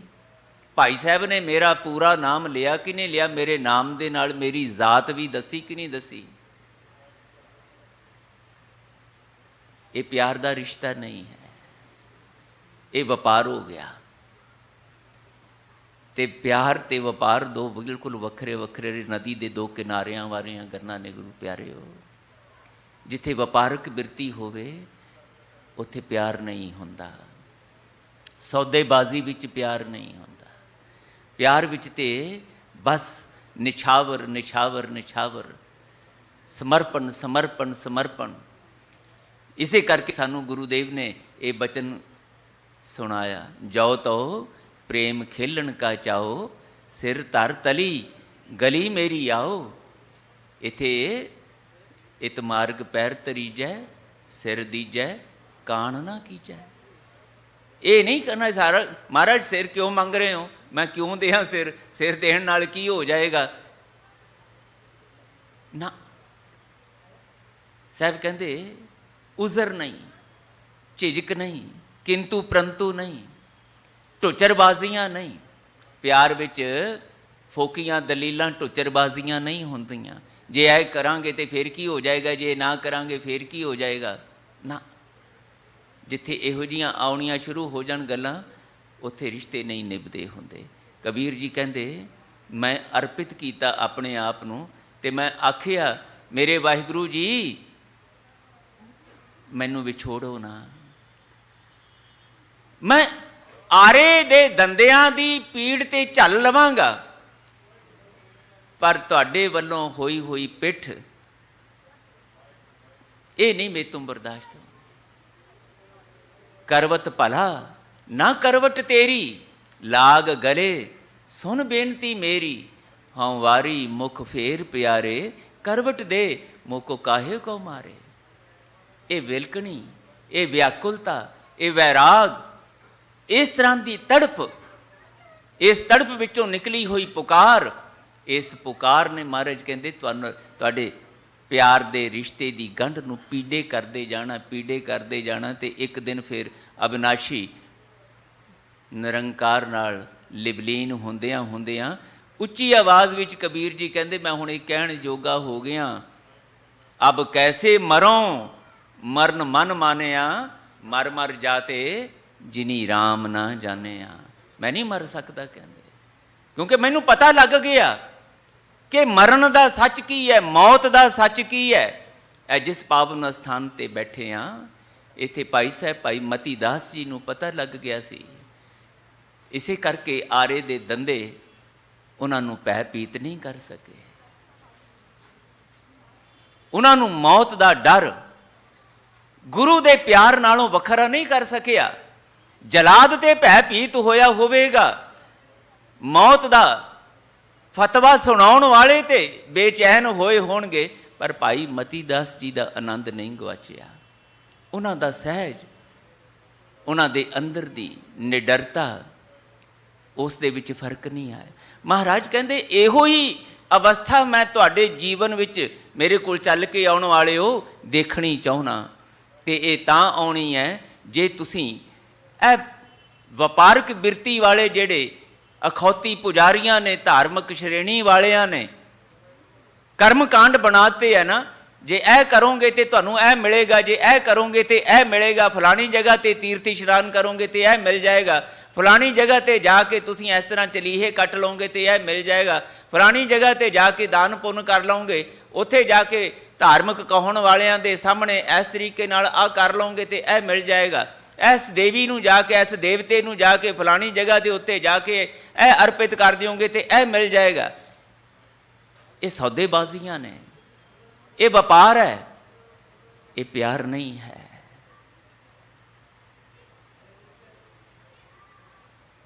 ਭਾਈ ਸਾਹਿਬ ਨੇ ਮੇਰਾ ਪੂਰਾ ਨਾਮ ਲਿਆ ਕਿ ਨਹੀਂ ਲਿਆ, ਮੇਰੇ ਨਾਮ ਦੇ ਨਾਲ ਮੇਰੀ ਜ਼ਾਤ ਵੀ ਦੱਸੀ ਕਿ ਨਹੀਂ ਦੱਸੀ। ਇਹ ਪਿਆਰ ਦਾ ਰਿਸ਼ਤਾ ਨਹੀਂ ਹੈ, ਇਹ ਵਪਾਰ ਹੋ ਗਿਆ। ਤੇ ਪਿਆਰ ਤੇ ਵਪਾਰ ਦੋ ਬਿਲਕੁਲ ਵੱਖਰੇ ਵੱਖਰੇ ਨਦੀ ਦੇ ਦੋ ਕਿਨਾਰਿਆਂ ਵਾਲੀਆਂ ਗੱਲਾਂ ਨੇ ਗੁਰੂ ਪਿਆਰਿਓ। ਜਿੱਥੇ ਵਪਾਰਕ ਬਿਰਤੀ ਹੋਵੇ ਉੱਥੇ ਪਿਆਰ ਨਹੀਂ ਹੁੰਦਾ, ਸੌਦੇਬਾਜ਼ੀ ਵਿੱਚ ਪਿਆਰ ਨਹੀਂ ਹੁੰਦਾ। ਪਿਆਰ ਵਿੱਚ ਤੇ ਬਸ ਨਿਛਾਵਰ ਨਿਛਾਵਰ ਨਿਛਾਵਰ, ਸਮਰਪਣ ਸਮਰਪਣ ਸਮਰਪਣ। ਇਸੇ ਕਰਕੇ ਸਾਨੂੰ ਗੁਰੂਦੇਵ ਨੇ ਇਹ ਬਚਨ ਸੁਣਾਇਆ, ਜੋ ਤੋ ਪ੍ਰੇਮ ਖੇਲਣ ਕਾ ਚਾਓ, ਸਿਰ ਧਰ ਤਲੀ ਗਲੀ ਮੇਰੀ ਆਓ। ਇੱਥੇ ਇਤ ਮਾਰਗ ਪੈਰ ਤਰੀਜੈ, ਸਿਰ ਦੀਜੈ ਕਾਣ ਨਾ ਕੀਜੈ। ਇਹ ਨਹੀਂ ਕਰਨਾ ਸਾਰਾ, ਮਹਾਰਾਜ ਸਿਰ ਕਿਉਂ ਮੰਗ ਰਹੇ ਹੋ, ਮੈਂ ਕਿਉਂ ਦਿਆਂ ਸਿਰ, ਸਿਰ ਦੇਣ ਨਾਲ ਕੀ ਹੋ ਜਾਏਗਾ ਨਾ। ਸਾਹਿਬ ਕਹਿੰਦੇ ਉਜ਼ਰ ਨਹੀਂ, ਝਿਜਕ ਨਹੀਂ, ਕਿੰਤੂ ਪ੍ਰੰਤੂ ਨਹੀਂ, ਢੁੱਚਰਬਾਜ਼ੀਆਂ ਨਹੀਂ। ਪਿਆਰ ਵਿੱਚ ਫੋਕੀਆਂ ਦਲੀਲਾਂ ਢੁੱਚਰਬਾਜ਼ੀਆਂ ਨਹੀਂ ਹੁੰਦੀਆਂ। ਜੇ ਇਹ ਕਰਾਂਗੇ ਤੇ ਫਿਰ ਕੀ ਹੋ ਜਾਏਗਾ, ਜੇ ਨਾ ਕਰਾਂਗੇ ਫਿਰ ਕੀ ਹੋ ਜਾਏਗਾ ਨਾ। ਜਿੱਥੇ ਇਹੋ ਜਿਹੀਆਂ ਆਉਣੀਆਂ ਸ਼ੁਰੂ ਹੋ ਜਾਣ ਗੱਲਾਂ, ਉੱਥੇ ਰਿਸ਼ਤੇ ਨਹੀਂ ਨਿਭਦੇ ਹੁੰਦੇ। ਕਬੀਰ ਜੀ ਕਹਿੰਦੇ ਮੈਂ ਅਰਪਿਤ ਕੀਤਾ ਆਪਣੇ ਆਪ ਨੂੰ, ਤੇ ਮੈਂ ਆਖਿਆ ਮੇਰੇ ਵਾਹਿਗੁਰੂ ਜੀ ਮੈਨੂੰ ਵਿਛੋੜੋ ਨਾ। ਮੈਂ ਆਰੇ ਦੇ ਦੰਦਿਆਂ ਦੀ ਪੀੜ ਤੇ ਝੱਲ ਲਵਾਂਗਾ, ਪਰ ਤੁਹਾਡੇ ਵੱਲੋਂ ਹੋਈ ਹੋਈ ਪਿੱਠ ਇਹ ਨਹੀਂ ਮੇਰੇ ਤੋਂ ਬਰਦਾਸ਼ਤ। ਕਰਵਤ ਭਲਾ ਨਾ ਕਰਵਟ ਤੇਰੀ, ਲਾਗ ਗਲੇ ਸੁਣ ਬੇਨਤੀ ਮੇਰੀ। ਹਉ ਵਾਰੀ ਮੁਖ ਫੇਰ ਪਿਆਰੇ, ਕਰਵਟ ਦੇ ਮੋਕੋ ਕਾਹੇ ਕੋ ਮਾਰੇ। ਇਹ ਵਿਲਕਣੀ, ਇਹ ਵਿਆਕੁਲਤਾ, ਇਹ ਵੈਰਾਗ, ਇਸ ਤਰ੍ਹਾਂ ਦੀ ਤੜਪ, ਇਸ ਤੜਪ ਵਿੱਚੋਂ ਨਿਕਲੀ ਹੋਈ ਪੁਕਾਰ, ਇਸ ਪੁਕਾਰ ਨੇ ਮਹਾਰਾਜ ਕਹਿੰਦੇ ਤੁਹਾਨੂੰ ਤੁਹਾਡੇ ਪਿਆਰ ਦੇ ਰਿਸ਼ਤੇ ਦੀ ਗੰਢ ਨੂੰ ਪੀੜੇ ਕਰਦੇ ਜਾਣਾ, ਪੀੜੇ ਕਰਦੇ ਜਾਣਾ, ਤੇ ਇੱਕ ਦਿਨ ਫਿਰ ਅਬਿਨਾਸ਼ੀ ਨਿਰੰਕਾਰ ਨਾਲ ਲਿਵਲੀਨ ਹੁੰਦਿਆਂ ਹੁੰਦਿਆਂ ਉੱਚੀ ਆਵਾਜ਼ ਵਿੱਚ ਕਬੀਰ ਜੀ ਕਹਿੰਦੇ ਮੈਂ ਹੁਣ ਇਹ ਕਹਿਣ ਜੋਗਾ ਹੋ ਗਿਆ, ਅਬ ਕੈਸੇ ਮਰੋਂ ਮਰਨ ਮਨ ਮਾਨਿਆ, ਮਰ ਮਰ ਜਾਤੇ ਜਿਨੀ ਰਾਮ ਨਾ ਜਾਣਿਆ। ਮੈਂ ਨਹੀਂ ਮਰ ਸਕਦਾ ਕਹਿੰਦੇ, ਕਿਉਂਕਿ ਮੈਨੂੰ ਪਤਾ ਲੱਗ ਗਿਆ ਕਿ ਮਰਨ ਦਾ ਸੱਚ ਕੀ ਹੈ, ਮੌਤ ਦਾ ਸੱਚ ਕੀ ਹੈ। ਇਹ ਜਿਸ ਪਾਵਨ ਸਥਾਨ ਤੇ ਬੈਠੇ ਹਾਂ, ਇੱਥੇ ਭਾਈ ਸਾਹਿਬ ਭਾਈ ਮਤੀ ਦਾਸ ਜੀ ਨੂੰ ਪਤਾ ਲੱਗ ਗਿਆ ਸੀ। ਇਸੇ ਕਰਕੇ ਆਰੇ ਦੇ ਦੰਦੇ ਉਹਨਾਂ ਨੂੰ ਭੈ ਪੀਤ ਨਹੀਂ ਕਰ ਸਕੇ। ਉਹਨਾਂ ਨੂੰ ਮੌਤ ਦਾ ਡਰ ਗੁਰੂ ਦੇ ਪਿਆਰ ਨਾਲੋਂ ਵੱਖਰਾ ਨਹੀਂ ਕਰ ਸਕਿਆ। ਜਲਾਦ ਤੇ ਭੈ ਪੀਤ ਹੋਇਆ ਹੋਵੇਗਾ, ਮੌਤ ਦਾ ਫਤਵਾ ਸੁਣਾਉਣ ਵਾਲੇ ਤੇ ਬੇਚੈਨ ਹੋਏ ਹੋਣਗੇ, ਪਰ ਭਾਈ ਮਤੀ ਦਾਸ ਜੀ ਦਾ ਆਨੰਦ ਨਹੀਂ ਗਵਾਚਿਆ। ਉਹਨਾਂ ਦਾ ਸਹਿਜ, ਉਹਨਾਂ ਦੇ ਅੰਦਰ ਦੀ ਨਿਡਰਤਾ, उस दे विच फर्क नहीं आया। महाराज कहते इहो ही अवस्था मैं तुहाडे जीवन विच मेरे कोल चल के आउण वाले हो देखनी चाहुंदा, ते ये तां आउणी है जे तुसीं ए वपारक बिरती वाले जिहड़े अखौती पुजारियां ने, धार्मिक श्रेणी वालियां ने कर्म कांड बनाते है ना, जे ऐ करोगे तो तुहानूं ऐ मिलेगा, जे ऐ करोगे तो ऐ मिलेगा, फलानी जगह ते तीर्थ इशनान करोगे तो ऐ मिल जाएगा, फलानी जगह ते जाके तुसीं इस तरह चलीहे कट लोगे तो यह मिल जाएगा, फलानी जगह ते जाके दान पुण्य कर लोगे, उत्थे जाके धार्मिक कहण वालियां दे सामने इस तरीके नाल आ कर लोगे तो यह मिल जाएगा, इस देवी नूं जाके इस देवते नूं जाके फलानी जगह के उत्ते जाके यह अर्पित कर दोगे तो यह मिल जाएगा। ये सौदेबाजियां ने, ये व्यापार है, ये प्यार नहीं है।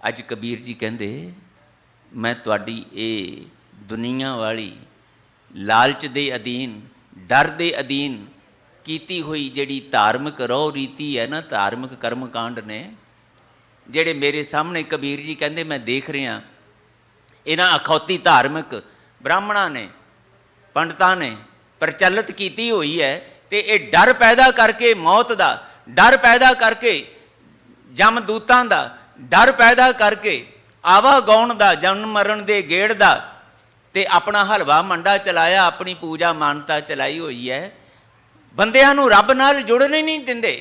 अज कबीर जी कहते मैं तुहाडी ये दुनिया वाली लालच दे अधीन, डर दे अधीन कीती हुई जिहड़ी धार्मिक रौह रीति है ना, धार्मिक कर्म कांड ने जिहड़े मेरे सामने कबीर जी कहते मैं देख रहा, इन्हां अखौती धार्मिक ब्राह्मणों ने पंडितां ने प्रचलित की हुई है, तो ये डर पैदा करके मौत का डर पैदा करके जमदूतां का डर पैदा करके आवागौण का जन्म मरण के गेड़ का ते अपना हलवा मंडा चलाया, अपनी पूजा मानता चलाई हुई है। बंदियां नूं रब नाल जुड़ने नहीं दिंदे,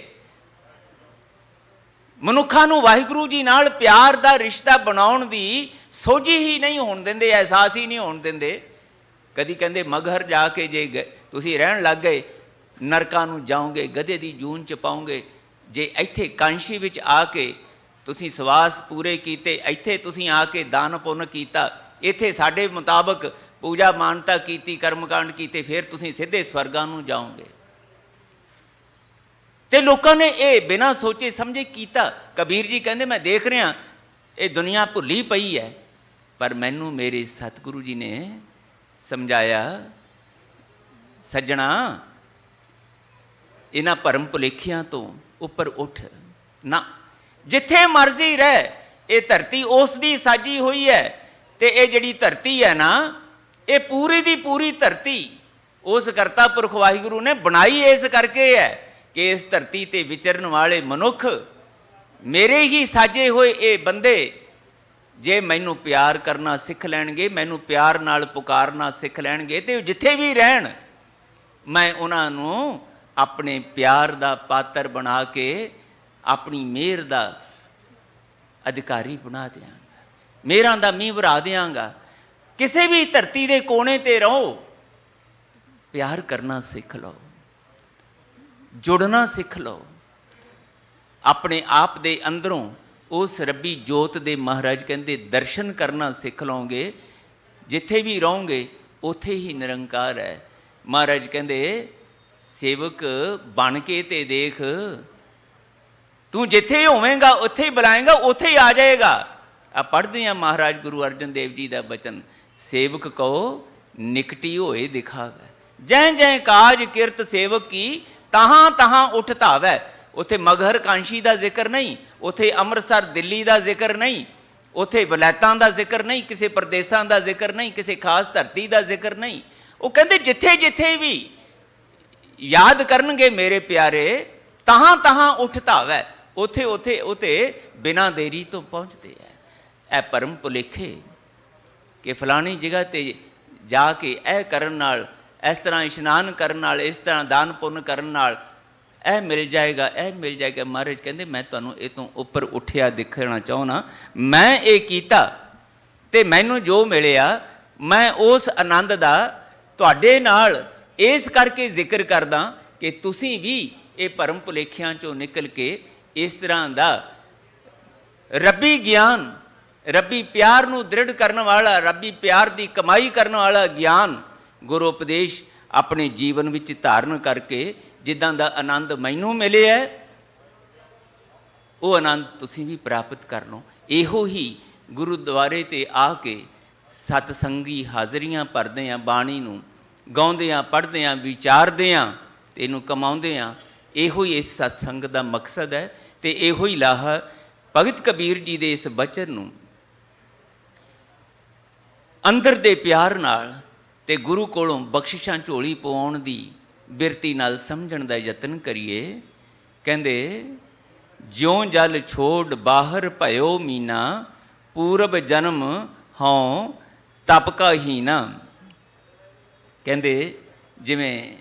मनुखा नूं वाहिगुरू जी नाल प्यार का रिश्ता बनाउण दी सोझी ही नहीं होण दिंदे, एहसास ही नहीं होण दिंदे। कदी कहंदे मगहर जाके जे तुसीं रहण लग गए नरकां नूं जाओगे, गधे दी जून च पाओगे, जे इत्थे कांशी विच आके तुसीं सवास पूरे कीते, इत्थे तुसीं आके दान पुण्य कीता, इत्थे साडे मुताबक पूजा मानता कीती, कर्मकांड कीते, फिर तुसीं सीधे स्वर्गां नूं जाओगे। ते लोकां ने ये बिना सोचे समझे कीता। कबीर जी कहंदे मैं देख रहा ये दुनिया भुली पई है, पर मैनू मेरे सतगुरु जी ने समझाया सज्जणा इन्हां भरम भुलेखियां तो उपर उठ ना, जिथे मर्जी रह, ये धरती उस दी साजी हुई है, ते ये जिहड़ी धरती है ना, ये पूरी दी पूरी धरती उस करता पुरख वाहिगुरू ने बनाई इस करके है कि इस धरती ते विचरण वाले मनुख मेरे ही साजे हुए ये बंदे जे मैनू प्यार करना सिख लैणगे, मैनू प्यार नाल पुकारना सिख लैणगे, तो जिथे भी रहन मैं उन्होंने अपने प्यार का पात्र बना के अपनी मेहर का अधिकारी बना देंगा, मेहरां दा मींह वरा देंगा। किसी भी धरती के कोने ते रहो, प्यार करना सीख लो, जुड़ना सीख लो, अपने आप दे अंदरों उस रब्बी जोत दे महाराज कहते दर्शन करना सीख लोगे, जिथे भी रहोगे उथे ही निरंकार है। महाराज कहते सेवक बन के ते देख, तू जिथे होवेगा उत्थे ही बुलाएगा, उत्थे ही आ जाएगा। आ पढ़ते हैं महाराज गुरु अर्जन देव जी का वचन, सेवक कहो निकटी होए दिखावे, जै जै काज किरत सेवक की तहां तहां उठ धावै। उत्थे मगहर कांशी का जिक्र नहीं, उत्थे अमृतसर दिल्ली का जिक्र नहीं, उत्थे वलैतां का जिक्र नहीं, किसी प्रदेशों का जिक्र नहीं, किसी खास धरती का जिक्र नहीं। वो कहते जिथे जिथे भी याद करनगे मेरे प्यारे तहां तहां उठ धावै, उथे उथे उथे बिना देरी तो पहुँचते हैं। ए भरम भुलेखे कि फलानी जगह ते जाके ए करन नाल, इस तरह इशनान करन नाल, इस तरह दान पुण्य करन नाल ए मिल जाएगा, ए मिल जाएगा। महाराज कहते मैं तुहानूं इह तों उपर उठिया दिखना चाहुंदा, मैं ये कीता ते मैनूं जो मिलिया, मैं उस आनंद दा तुहाडे नाल इस करके जिक्र करदा कि तुसीं भी ये भरम भुलेखियां चों निकल के इस तरह दा रब्बी ज्ञान, रब्बी प्यार नूं दृढ़ करन वाला, रब्बी प्यार दी कमाई करन वाला ज्ञान गुरु उपदेश अपने जीवन विच धारण करके जिद्दां दा आनंद मैनू मिले है, वो आनंद तुसीं भी प्राप्त कर लो। इहो ही गुरुद्वारे ते आके सतसंगी हाज़रियां भरदे हैं, बाणी नूं गाउंदे हैं, पढ़दे हैं, विचारदे हैं ते इहनूं कमाउंदे हैं। इहो ही इस सत्संग दा मकसद है ते इहो ही लाहा भगत कबीर जी दे इस बचन नूं ਅੰਦਰ ਦੇ ਪਿਆਰ ਨਾਲ ਤੇ ਗੁਰੂ ਕੋਲੋਂ ਬਖਸ਼ਿਸ਼ਾਂ ਝੋਲੀ ਪਵਾਉਣ ਦੀ ਬਿਰਤੀ ਨਾਲ ਸਮਝਣ ਦਾ ਯਤਨ ਕਰੀਏ। ਕਹਿੰਦੇ ਜਿਉਂ ਜਲ ਛੋੜ ਬਾਹਰ ਭਇਓ ਮੀਨਾ, ਪੂਰਬ ਜਨਮ ਹਉ ਤਪ ਕਾ ਹੀਨਾ। ਕਹਿੰਦੇ ਜਿਵੇਂ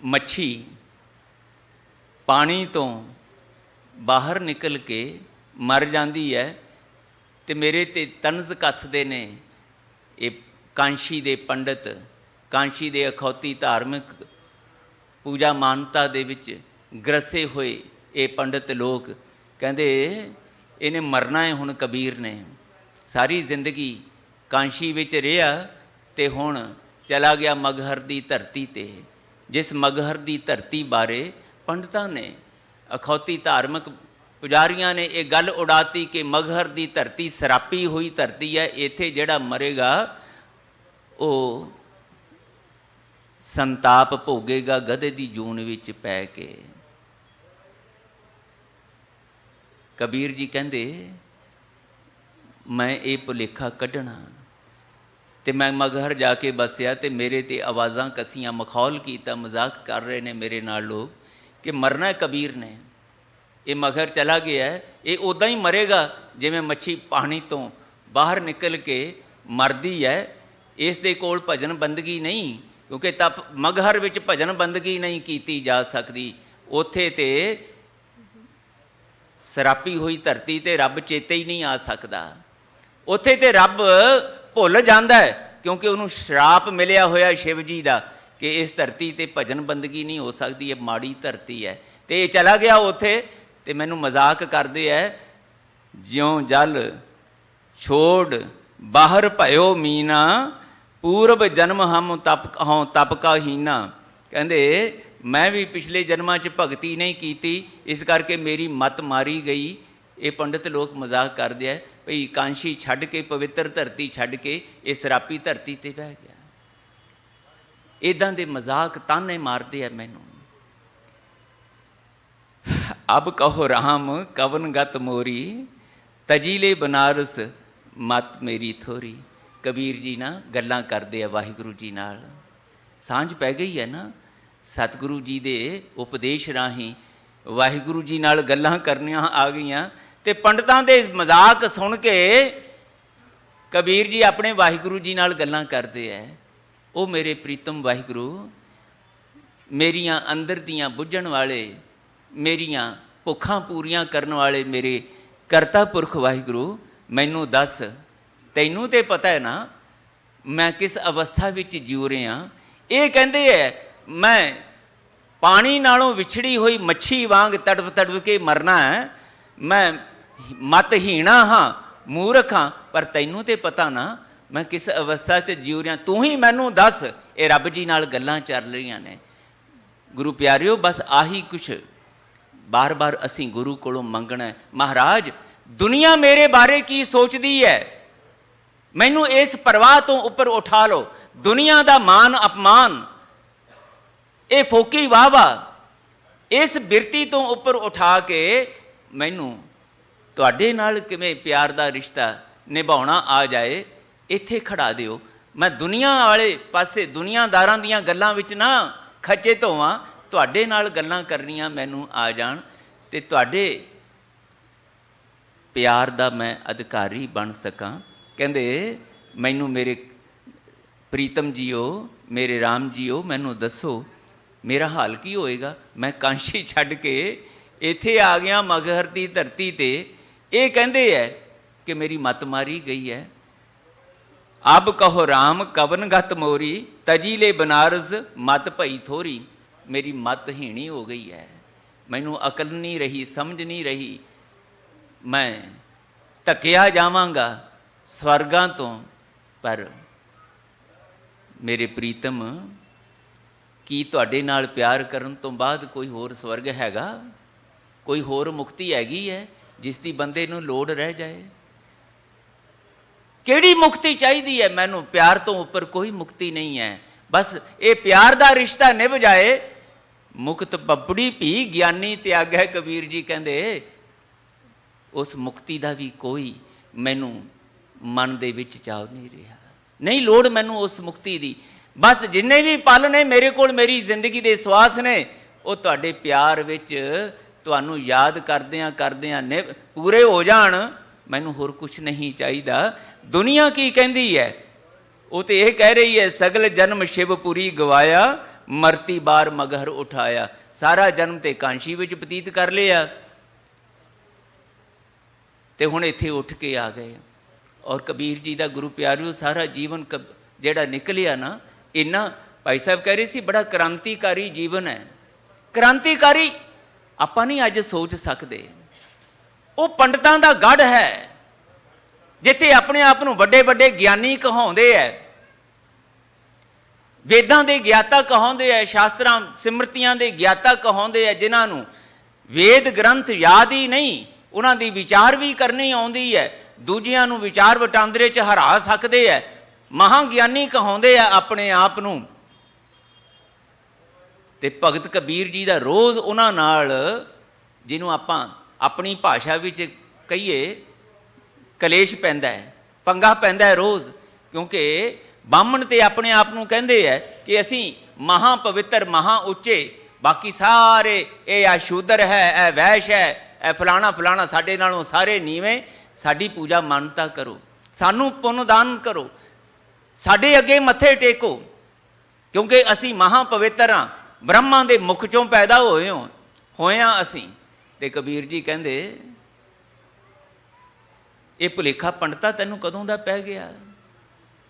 ਮੱਛੀ ਪਾਣੀ ਤੋਂ ਬਾਹਰ ਨਿਕਲ ਕੇ ਮਰ ਜਾਂਦੀ ਹੈ ਤੇ ਮੇਰੇ ਤੇ ਤਨਜ਼ ਕੱਸਦੇ ਨੇ ਇਹ ਕਾਂਸ਼ੀ ਦੇ ਪੰਡਤ, ਕਾਂਸ਼ੀ ਦੇ ਅਖੌਤੀ ਧਾਰਮਿਕ ਪੂਜਾ ਮਾਨਤਾ ਦੇ ਵਿੱਚ ਗ੍ਰਸੇ ਹੋਏ ਇਹ ਪੰਡਤ ਲੋਕ। ਕਹਿੰਦੇ ਇਹਨੇ ਮਰਨਾ ਹੈ ਹੁਣ ਕਬੀਰ ਨੇ। ਸਾਰੀ ਜ਼ਿੰਦਗੀ ਕਾਂਸ਼ੀ ਵਿੱਚ ਰਿਹਾ ਤੇ ਹੁਣ ਚਲਾ ਗਿਆ ਮਗਹਰ ਦੀ ਧਰਤੀ 'ਤੇ। ਜਿਸ ਮਗਹਰ ਦੀ ਧਰਤੀ ਬਾਰੇ ਪੰਡਤਾਂ ਨੇ, ਅਖੌਤੀ ਧਾਰਮਿਕ ਪੁਜਾਰੀਆਂ ਨੇ ਇਹ ਗੱਲ ਉਡਾਤੀ ਕਿ ਮਗਹਰ ਦੀ ਧਰਤੀ ਸਰਾਪੀ ਹੋਈ ਧਰਤੀ ਹੈ, ਇੱਥੇ ਜਿਹੜਾ ਮਰੇਗਾ ਉਹ ਸੰਤਾਪ ਭੋਗੇਗਾ ਗਧੇ ਦੀ ਜੂਨ ਵਿੱਚ ਪੈ ਕੇ। ਕਬੀਰ ਜੀ ਕਹਿੰਦੇ ਮੈਂ ਇਹ ਭੁਲੇਖਾ ਕੱਢਣਾ ਤੇ ਮੈਂ ਮਗਹਰ ਜਾ ਕੇ ਬਸਿਆ ਤੇ ਮੇਰੇ ਤੇ ਆਵਾਜ਼ਾਂ ਕਸੀਆਂ, ਮਖੌਲ ਕੀਤਾ, ਮਜ਼ਾਕ ਕਰ ਰਹੇ ਨੇ ਮੇਰੇ ਨਾਲ ਲੋਕ ਕਿ ਮਰਨਾ ਕਬੀਰ ਨੇ। ਇਹ ਮਗਹਰ ਚਲਾ ਗਿਆ, ਇਹ ਉੱਦਾਂ ਹੀ ਮਰੇਗਾ ਜਿਵੇਂ ਮੱਛੀ ਪਾਣੀ ਤੋਂ ਬਾਹਰ ਨਿਕਲ ਕੇ ਮਰਦੀ ਹੈ। ਇਸ ਦੇ ਕੋਲ ਭਜਨ ਬੰਦਗੀ ਨਹੀਂ, ਕਿਉਂਕਿ ਤਪ ਮਗਹਰ ਵਿੱਚ ਭਜਨ ਬੰਦਗੀ ਨਹੀਂ ਕੀਤੀ ਜਾ ਸਕਦੀ। ਉੱਥੇ ਤੇ ਸਰਾਪੀ ਹੋਈ ਧਰਤੀ ਤੇ ਰੱਬ ਚੇਤੇ ਹੀ ਨਹੀਂ ਆ ਸਕਦਾ। ਉੱਥੇ ਤੇ ਰੱਬ ਭੁੱਲ ਜਾਂਦਾ ਹੈ ਕਿਉਂਕਿ ਉਹਨੂੰ ਸ਼ਰਾਪ ਮਿਲਿਆ ਹੋਇਆ ਸ਼ਿਵ ਜੀ ਦਾ ਕਿ ਇਸ ਧਰਤੀ ਤੇ ਭਜਨ ਬੰਦਗੀ ਨਹੀਂ ਹੋ ਸਕਦੀ, ਇਹ ਮਾੜੀ ਧਰਤੀ ਹੈ। ਤੇ ਇਹ ਚਲਾ ਗਿਆ ਉੱਥੇ ਤੇ ਮੈਨੂੰ ਮਜ਼ਾਕ ਕਰਦੇ ਹੈ ਜਿਉਂ ਜਲ ਛੋੜ ਬਾਹਰ ਭਇਓ ਮੀਨਾ, ਪੂਰਬ ਜਨਮ ਹਮ ਤਪ ਕਾ ਹੀਨਾ। ਕਹਿੰਦੇ ਮੈਂ ਵੀ ਪਿਛਲੇ ਜਨਮਾਂ 'ਚ ਭਗਤੀ ਨਹੀਂ ਕੀਤੀ, ਇਸ ਕਰਕੇ ਮੇਰੀ ਮੱਤ ਮਾਰੀ ਗਈ। ਇਹ ਪੰਡਤ ਲੋਕ ਮਜ਼ਾਕ ਕਰਦੇ ਆ ਭਈ ਕਾਂਸ਼ੀ ਛੱਡ ਕੇ, ਪਵਿੱਤਰ ਧਰਤੀ ਛੱਡ ਕੇ ਇਹ ਸਰਾਪੀ ਧਰਤੀ 'ਤੇ ਬਹਿ ਗਿਆ। ਇੱਦਾਂ ਦੇ ਮਜ਼ਾਕ ਤਾਨੇ ਮਾਰਦੇ ਆ ਮੈਨੂੰ। ਅਬ ਕਹੋ ਰਾਮ ਕਵਨ ਗਤ ਮੋਰੀ, ਤਜੀਲੇ ਬਨਾਰਸ ਮਤ ਮੇਰੀ ਥੋਰੀ। ਕਬੀਰ ਜੀ ਨਾ ਗੱਲਾਂ ਕਰਦੇ ਆ ਵਾਹਿਗੁਰੂ ਜੀ ਨਾਲ। ਸਾਂਝ ਪੈ ਗਈ ਹੈ ਨਾ, ਸਤਿਗੁਰੂ ਜੀ ਦੇ ਉਪਦੇਸ਼ ਰਾਹੀਂ ਵਾਹਿਗੁਰੂ ਜੀ ਨਾਲ ਗੱਲਾਂ ਕਰਨੀਆਂ ਆ ਗਈਆਂ। ਤੇ ਪੰਡਤਾਂ ਦੇ ਮਜ਼ਾਕ ਸੁਣ ਕੇ ਕਬੀਰ ਜੀ ਆਪਣੇ ਵਾਹਿਗੁਰੂ ਜੀ ਨਾਲ ਗੱਲਾਂ ਕਰਦੇ ਹੈ। ਉਹ ਮੇਰੇ ਪ੍ਰੀਤਮ ਵਾਹਿਗੁਰੂ, ਮੇਰੀਆਂ ਅੰਦਰ ਦੀਆਂ ਬੁੱਝਣ ਵਾਲੇ, ਮੇਰੀਆਂ ਭੁੱਖਾਂ ਪੂਰੀਆਂ ਕਰਨ ਵਾਲੇ ਮੇਰੇ ਕਰਤਾ ਪੁਰਖ ਵਾਹਿਗੁਰੂ, ਮੈਨੂੰ ਦੱਸ ਤੈਨੂੰ ਤੇ ਪਤਾ ਹੈ ਨਾ ਮੈਂ ਕਿਸ ਅਵਸਥਾ ਵਿੱਚ ਜਿਉ ਰਿਹਾ। ਇਹ ਕਹਿੰਦੇ ਹੈ ਮੈਂ ਪਾਣੀ ਨਾਲੋਂ ਵਿਛੜੀ ਹੋਈ ਮੱਛੀ ਵਾਂਗ ਤੜਫ ਤੜਫ ਕੇ ਮਰਨਾ ਹੈ, ਮੈਂ ਮਤਹੀਣਾ ਹਾਂ, ਮੂਰਖ ਹਾਂ, ਪਰ ਤੈਨੂੰ ਤੇ ਪਤਾ ਨਾ ਮੈਂ ਕਿਸ ਅਵਸਥਾ 'ਚ ਜਿਉ ਰਿਹਾ, ਤੂੰ ਹੀ ਮੈਨੂੰ ਦੱਸ। ਇਹ ਰੱਬ ਜੀ ਨਾਲ ਗੱਲਾਂ ਚੱਲ ਰਹੀਆਂ ਨੇ। ਗੁਰੂ ਪਿਆਰਿਓ, ਬਸ ਆਹੀ ਕੁਛ ਬਾਰ-ਬਾਰ ਅਸੀਂ ਗੁਰੂ ਕੋਲੋਂ ਮੰਗਣਾ। ਮਹਾਰਾਜ ਦੁਨੀਆ ਮੇਰੇ ਬਾਰੇ ਕੀ ਸੋਚਦੀ ਹੈ, ਮੈਨੂੰ ਇਸ ਪਰਵਾਹ ਤੋਂ ਉੱਪਰ ਉਠਾ ਲਓ। ਦੁਨੀਆ ਦਾ ਮਾਨ ਅਪਮਾਨ, ਇਹ ਫੋਕੀ ਵਾਹ-ਵਾਹ, ਇਸ ਬਿਰਤੀ ਤੋਂ ਉੱਪਰ ਉਠਾ ਕੇ ਮੈਨੂੰ ਤੁਹਾਡੇ ਨਾਲ ਕਿਵੇਂ ਪਿਆਰ ਦਾ ਰਿਸ਼ਤਾ ਨਿਭਾਉਣਾ ਆ ਜਾਏ, ਇੱਥੇ ਖੜਾ ਦਿਓ। ਮੈਂ ਦੁਨੀਆ ਵਾਲੇ ਪਾਸੇ, ਦੁਨੀਆਦਾਰਾਂ ਦੀਆਂ ਗੱਲਾਂ ਵਿੱਚ ਨਾ ਖੱਚੇ ਧੋਵਾਂ, ਤੁਹਾਡੇ ਨਾਲ ਗੱਲਾਂ ਕਰਨੀਆਂ ਮੈਨੂੰ ਆ ਜਾਣ ਤੇ ਤੁਹਾਡੇ ਪਿਆਰ ਦਾ ਮੈਂ ਅਧਿਕਾਰੀ ਬਣ ਸਕਾਂ। ਕਹਿੰਦੇ ਮੈਨੂੰ ਮੇਰੇ ਪ੍ਰੀਤਮ ਜੀਓ, ਮੇਰੇ ਰਾਮ ਜੀਓ, ਮੈਨੂੰ ਦੱਸੋ ਮੇਰਾ ਹਾਲ ਕੀ ਹੋਏਗਾ। ਮੈਂ ਕਾਂਸ਼ੀ ਛੱਡ ਕੇ ਇੱਥੇ ਆ ਗਿਆ ਮਗਹਰ ਦੀ ਧਰਤੀ 'ਤੇ। ਇਹ ਕਹਿੰਦੇ ਹੈ ਕਿ ਮੇਰੀ ਮੱਤ ਮਾਰੀ ਗਈ ਹੈ। ਅਬ ਕਹੋ ਰਾਮ ਕਵਨ ਗਤ ਮੋਰੀ, ਤਜੀਲੇ ਬਨਾਰਸ ਮਤ ਭਈ ਥੋਰੀ। ਮੇਰੀ ਮੱਤ ਹੀਣੀ ਹੋ ਗਈ ਹੈ, ਮੈਨੂੰ ਅਕਲ ਨਹੀਂ ਰਹੀ, ਸਮਝ ਨਹੀਂ ਰਹੀ। ਮੈਂ ਧੱਕਿਆ ਜਾਵਾਂਗਾ ਸਵਰਗਾਂ ਤੋਂ। ਪਰ ਮੇਰੇ ਪ੍ਰੀਤਮ, ਕੀ ਤੁਹਾਡੇ ਨਾਲ ਪਿਆਰ ਕਰਨ ਤੋਂ ਬਾਅਦ ਕੋਈ ਹੋਰ ਸਵਰਗ ਹੈਗਾ? ਕੋਈ ਹੋਰ ਮੁਕਤੀ ਹੈਗੀ ਹੈ ਜਿਸ ਦੀ ਬੰਦੇ ਨੂੰ ਲੋੜ ਰਹਿ ਜਾਏ? ਕਿਹੜੀ ਮੁਕਤੀ ਚਾਹੀਦੀ ਹੈ ਮੈਨੂੰ? ਪਿਆਰ ਤੋਂ ਉੱਪਰ ਕੋਈ ਮੁਕਤੀ ਨਹੀਂ ਹੈ। ਬਸ ਇਹ ਪਿਆਰ ਦਾ ਰਿਸ਼ਤਾ ਨਿਭ ਜਾਏ। ਮੁਕਤ ਪੱਪੜੀ ਭੀ ਗਿਆਨੀ ਤਿਆਗੈ, ਕਬੀਰ ਜੀ ਕਹਿੰਦੇ। ਉਸ ਮੁਕਤੀ ਦਾ ਵੀ ਕੋਈ ਮੈਨੂੰ ਮਨ ਦੇ ਵਿੱਚ ਚਾਅ ਨਹੀਂ ਰਿਹਾ। नहीं लोड़ मैनू उस मुक्ति दी। बस जिन्ने भी पल ने मेरे कोल मेरी जिंदगी दे सवास ने वो तुहाडे प्यार विच तुहानू याद करदियां ने पूरे हो जाण, मैनू होर कुछ नहीं चाहिदा। दुनिया की कहती है, वो तो यह कह रही है सगल जन्म शिवपुरी गवाया, मरती बार मगहर उठाया। सारा जन्म तो कांशी विच बतीत कर लिया तो हुण इत्थे उठ के आ गए। और कबीर जी का गुरु प्यारिओ सारा जीवन जिहड़ा निकलिया ना, इन्ना भाई साहब कह रहे सी बड़ा क्रांतिकारी जीवन है। क्रांतिकारी आपां नहीं अज सोच सकते। वो पंडितां दा गढ़ है जिथे अपने आप नूं वड्डे वड्डे ज्ञानी कहाउंदे है, वेदां दे ज्ञाता कहाउंदे है, शास्त्रां सिमरतियां दे ज्ञाता कहाउंदे है, जिन्हां नूं वेद ग्रंथ याद ही नहीं, उन्हां दी विचार भी करनी आउंदी है, दूजियां नूं विचार वटांदरे च हरा सकते है, महागियानी कहाउंदे है अपने आप नूं। ते भगत कबीर जी का रोज़ उन्हां नाल जिन्हों आपां अपनी भाषा विच कहीए कलेश पैंदा है, पंगा पैंदा है रोज़। क्योंकि बामण ते अपने आप नूं कहंदे है कि असी महा पवित्र महा उच्चे, बाकी सारे ये आ शूदर है, ए वैश है, ए फलाना फलाना, साडे नालों सारे नीवें, साडी पूजा मानता करो, सानू पुन दान करो, साडे अगे मत्थे टेको, क्योंकि असी महा पवित्र हाँ, ब्रह्मा दे मुख चों पैदा होए हाँ असी। ते कबीर जी कहंदे ये भुलेखा पंडिता तैनूं कदों दा पै गया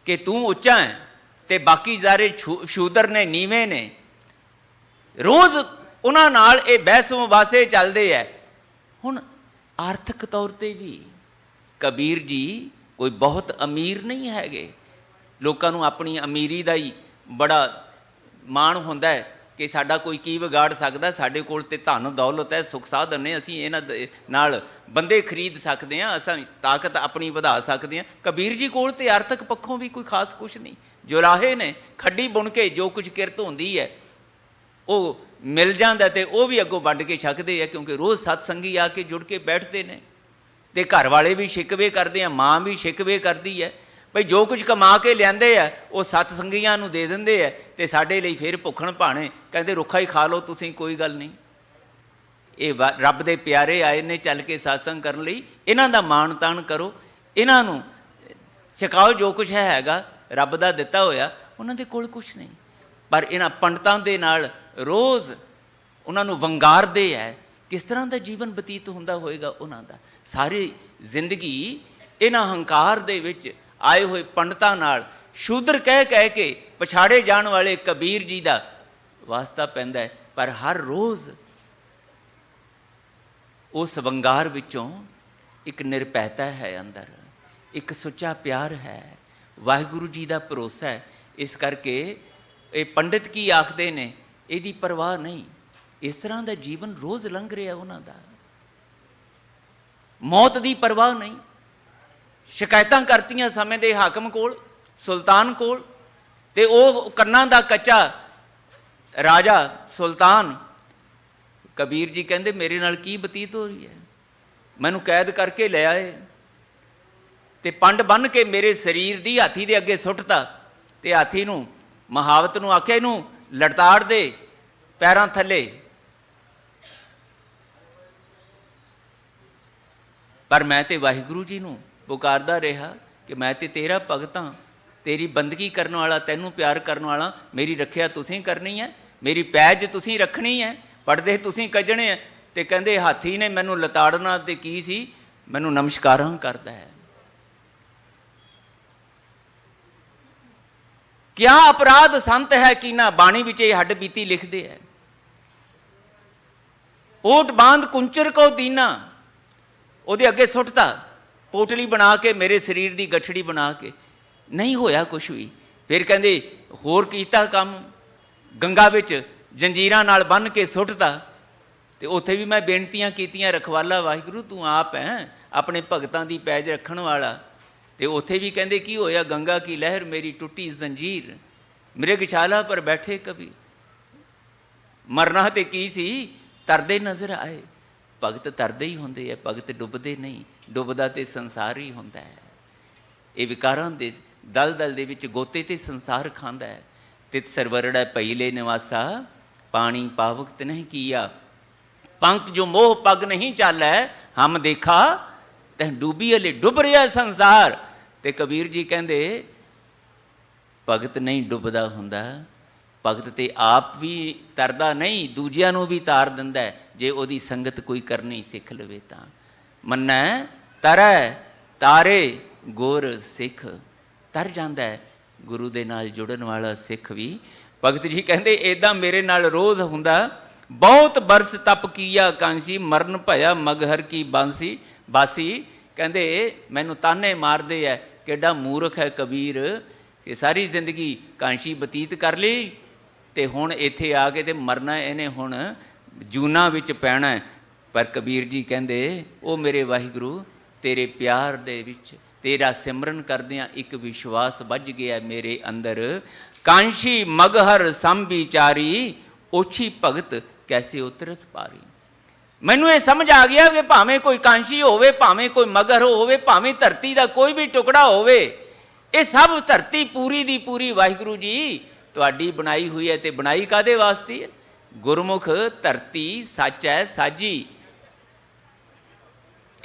कि तू उच्चा है ते बाकी सारे शूदर ने नीवें ने। रोज़ उन्हां नाल ये बहस मुबासे चलदे है। हुण आर्थिक तौर ते भी कबीर जी कोई बहुत अमीर नहीं हैगे। लोकां नूं अपनी अमीरी दा ही बड़ा माण हुंदा है कि साडा कोई की विगाड़ सकदा, साडे कोल ते धन दौलत है, सुख साधन ने, असीं इन्हां दे नाल बंदे खरीद सकते हैं, असां ताकत अपनी वधा सकते हैं। कबीर जी कोल ते आर्थिक पक्षों भी कोई खास कुछ नहीं। जुराहे ने खड्डी बुन के जो कुछ किरत होंदी है वो मिल जाता तो वह भी अगों वंड के छकते हैं, क्योंकि रोज़ सत्संगी आके जुड़ के बैठते हैं। तो घर वाले भी शिकवे करते हैं, माँ भी शिकवे करती है भाई जो कुछ कमा के लियाते हैं वो सत्संगियां नूं दे देंदे है, तो साडे लई फिर भुखण भाणे, कहते रुखा ही खा लो तुसीं, कोई गल नहीं। ये रब दे प्यारे आए ने चल के सत्संग करन लई, इन्हां दा मान तान करो, इन्हां नूं छकाओ जो कुछ हैगा रब दा दिता होया, उन्हां दे कोल कुछ नहीं। पर इन्हां पंडितां दे नाल रोज़ उन्हां नूं वंगारदे है, किस तरह का जीवन बतीत हुंदा होएगा उन्हां दा। सारी जिंदगी इन्हां हंकार दे विच आए हुए पंडितां नाल शूद्र कह कह के पछाड़े जाण वाले कबीर जी का वास्ता पैंदा है। पर हर रोज़ उस वंगार विचों एक निरपैता है अंदर, एक सुच्चा प्यार है, वाहिगुरु जी का भरोसा है। इस करके ये पंडित की आखदे ने इहदी परवाह नहीं। इस तरह का जीवन रोज़ लंघ रहा उन्हां दा, मौत की परवाह नहीं। शिकायतां करतियां समय दे हाकम कोल, सुल्तान कोल, ते ओह कन्नां दा कच्चा राजा सुल्तान। कबीर जी कहंदे मेरे नाल की बतीत हो रही है, मैनू कैद करके ले आए ते पंड बन के मेरे शरीर दी हाथी दे अगे सुੱਟਤਾ, ते हाथी नूं महावत नूं आख्या इनू लड़ताड़ दे पैरां थले। पर मैं ते वाहिगुरू जी नूं पुकारदा रहा कि मैं ते तेरा भगत हाँ, तेरी बंदगी करने वाला, तैनूं प्यार करने वाला, मेरी रखिया तुसीं करनी है, मेरी पैज तुसीं रखनी है, पढ़दे तुसीं कजने है। ते कहंदे हाथी ने मैनूं लताड़ना ते की सी, मैनूं नमस्कारां करदा है। क्या अपराध संत है कि ना, बाणी विच हड्ड बीती लिखदे है। ओट बांध कुंचर को दीना, ਉਹਦੇ ਅੱਗੇ ਸੁੱਟਤਾ पोटली बना के, मेरे शरीर की गठड़ी बना के, नहीं होया कुछ भी। फिर कहते होर कीता काम, गंगा विच जंजीरां नाल बन के सुੱਟਤਾ। तो उत्थे भी मैं बेनतियां कीतियां, रखवाला वाहिगुरू तू आप है अपने भगतां दी पैज रखण वाला। तो उत्थे भी कहते की होया, गंगा की लहर मेरी टुटी जंजीर, मृगशाला पर बैठे कबीर। मरना तो की सी, तरदे नज़र आए। भगत तरदे ही होंदे है, भगत डुबदे नहीं, डुबदा तो संसार ही होंदा है। ये विकारां दे ਦਲ ਦਲ ਦੇ ਵਿੱਚ ਗੋਤੇ ਤੇ ਸੰਸਾਰ ਖਾਂਦਾ ਹੈ। ਤਿਤ ਸਰਵਰੜੈ ਪਈਲੇ ਨਿਵਾਸਾ, ਪਾਣੀ ਪਾਵਕ ਨਹੀਂ ਕੀਆ। ਪੰਕ ਜੋ ਮੋਹ ਪਗ ਨਹੀਂ ਚਾਲੈ, ਹਮ ਦੇਖਾ ਤੈਂ ਡੂਬੀ ਹਲੇ ਡੁੱਬ ਰਿਹਾ ਸੰਸਾਰ। ਤੇ ਕਬੀਰ ਜੀ ਕਹਿੰਦੇ ਭਗਤ ਨਹੀਂ ਡੁੱਬਦਾ ਹੁੰਦਾ, ਭਗਤ ਤੇ ਆਪ ਵੀ ਤਰਦਾ ਨਹੀਂ, ਦੂਜਿਆਂ ਨੂੰ ਵੀ ਤਾਰ ਦਿੰਦਾ ਜੇ ਉਹਦੀ ਸੰਗਤ ਕੋਈ ਕਰਨੀ ਸਿੱਖ ਲਵੇ ਤਾਂ। ਮੰਨੈ ਤਰੈ ਤਾਰੇ ਗੁਰ ਸਿੱਖ, ਤਰ ਜਾਂਦਾ ਹੈ ਗੁਰੂ ਦੇ ਨਾਲ ਜੁੜਨ ਵਾਲਾ ਸਿੱਖ ਵੀ। ਭਗਤ ਜੀ ਕਹਿੰਦੇ ਇੱਦਾਂ ਮੇਰੇ ਨਾਲ ਰੋਜ਼ ਹੁੰਦਾ। ਬਹੁਤ ਬਰਸ ਤਪ ਕੀਆ ਕਾਂਸੀ, ਮਰਨ ਭਇਆ ਮਗਹਰ ਕੀ ਬਾਸੀ। ਕਹਿੰਦੇ ਮੈਨੂੰ ਤਾਨੇ ਮਾਰਦੇ ਐ, ਕਿੱਡਾ ਮੂਰਖ ਹੈ ਕਬੀਰ ਕਿ ਸਾਰੀ ਜ਼ਿੰਦਗੀ ਕਾਂਸ਼ੀ ਬਤੀਤ ਕਰ ਲਈ ਤੇ ਹੁਣ ਇੱਥੇ ਆ ਕੇ ਤੇ ਮਰਨਾ ਇਹਨੇ, ਹੁਣ ਜੂਨਾਂ ਵਿੱਚ ਪੈਣਾ। ਪਰ ਕਬੀਰ ਜੀ ਕਹਿੰਦੇ ਉਹ ਮੇਰੇ ਵਾਹਿਗੁਰੂ ਤੇਰੇ ਪਿਆਰ ਦੇ ਵਿੱਚ ਤੇਰਾ ਸਿਮਰਨ ਕਰਦਿਆਂ ਇੱਕ ਵਿਸ਼ਵਾਸ ਵੱਜ ਗਿਆ ਮੇਰੇ ਅੰਦਰ। ਕਾਂਸ਼ੀ ਮਗਹਰ ਸੰਵਿਚਾਰੀ, ਓਛੀ ਭਗਤ ਕੈਸੇ ਉਤਰਸ ਪਾਰੀ। ਮੈਨੂੰ ਇਹ ਸਮਝ ਆ ਗਿਆ ਕਿ ਭਾਵੇਂ ਕੋਈ ਕਾਂਸ਼ੀ ਹੋਵੇ, ਭਾਵੇਂ ਕੋਈ ਮਗਰ ਹੋਵੇ, ਭਾਵੇਂ ਧਰਤੀ ਦਾ ਕੋਈ ਵੀ ਟੁਕੜਾ ਹੋਵੇ, ਇਹ ਸਭ ਧਰਤੀ ਪੂਰੀ ਦੀ ਪੂਰੀ ਵਾਹਿਗੁਰੂ ਜੀ ਤੁਹਾਡੀ ਬਣਾਈ ਹੋਈ ਹੈ। ਤੇ ਬਣਾਈ ਕਾਹਦੇ ਵਾਸਤੇ ਹੈ? ਗੁਰਮੁਖ ਧਰਤੀ ਸੱਚ ਹੈ ਸਾਜੀ।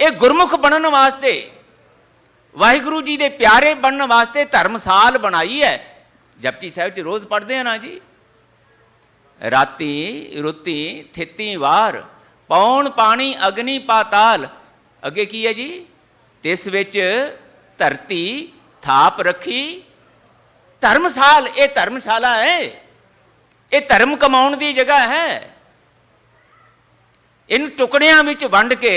ਇਹ ਗੁਰਮੁਖ ਬਣਨ ਵਾਸਤੇ, ਵਾਹਿਗੁਰੂ ਜੀ ਦੇ ਪਿਆਰੇ ਬਣਨ ਵਾਸਤੇ ਧਰਮਸਾਲ ਬਣਾਈ ਹੈ। ਜਪਜੀ ਸਾਹਿਬ 'ਚ ਰੋਜ਼ ਪੜ੍ਹਦੇ ਆ ਨਾ ਜੀ, ਰਾਤੀ ਰੁੱਤੀ ਥਿੱਤੀ ਵਾਰ, ਪੌਣ ਪਾਣੀ ਅਗਨੀ ਪਾਤਾਲ। ਅੱਗੇ ਕੀ ਹੈ ਜੀ? ਤਿਸ ਵਿੱਚ ਧਰਤੀ ਥਾਪ ਰੱਖੀ ਧਰਮਸਾਲ। ਇਹ ਧਰਮਸ਼ਾਲਾ ਹੈ, ਇਹ ਧਰਮ ਕਮਾਉਣ ਦੀ ਜਗ੍ਹਾ ਹੈ। ਇਹਨੂੰ ਟੁਕੜਿਆਂ ਵਿੱਚ ਵੰਡ ਕੇ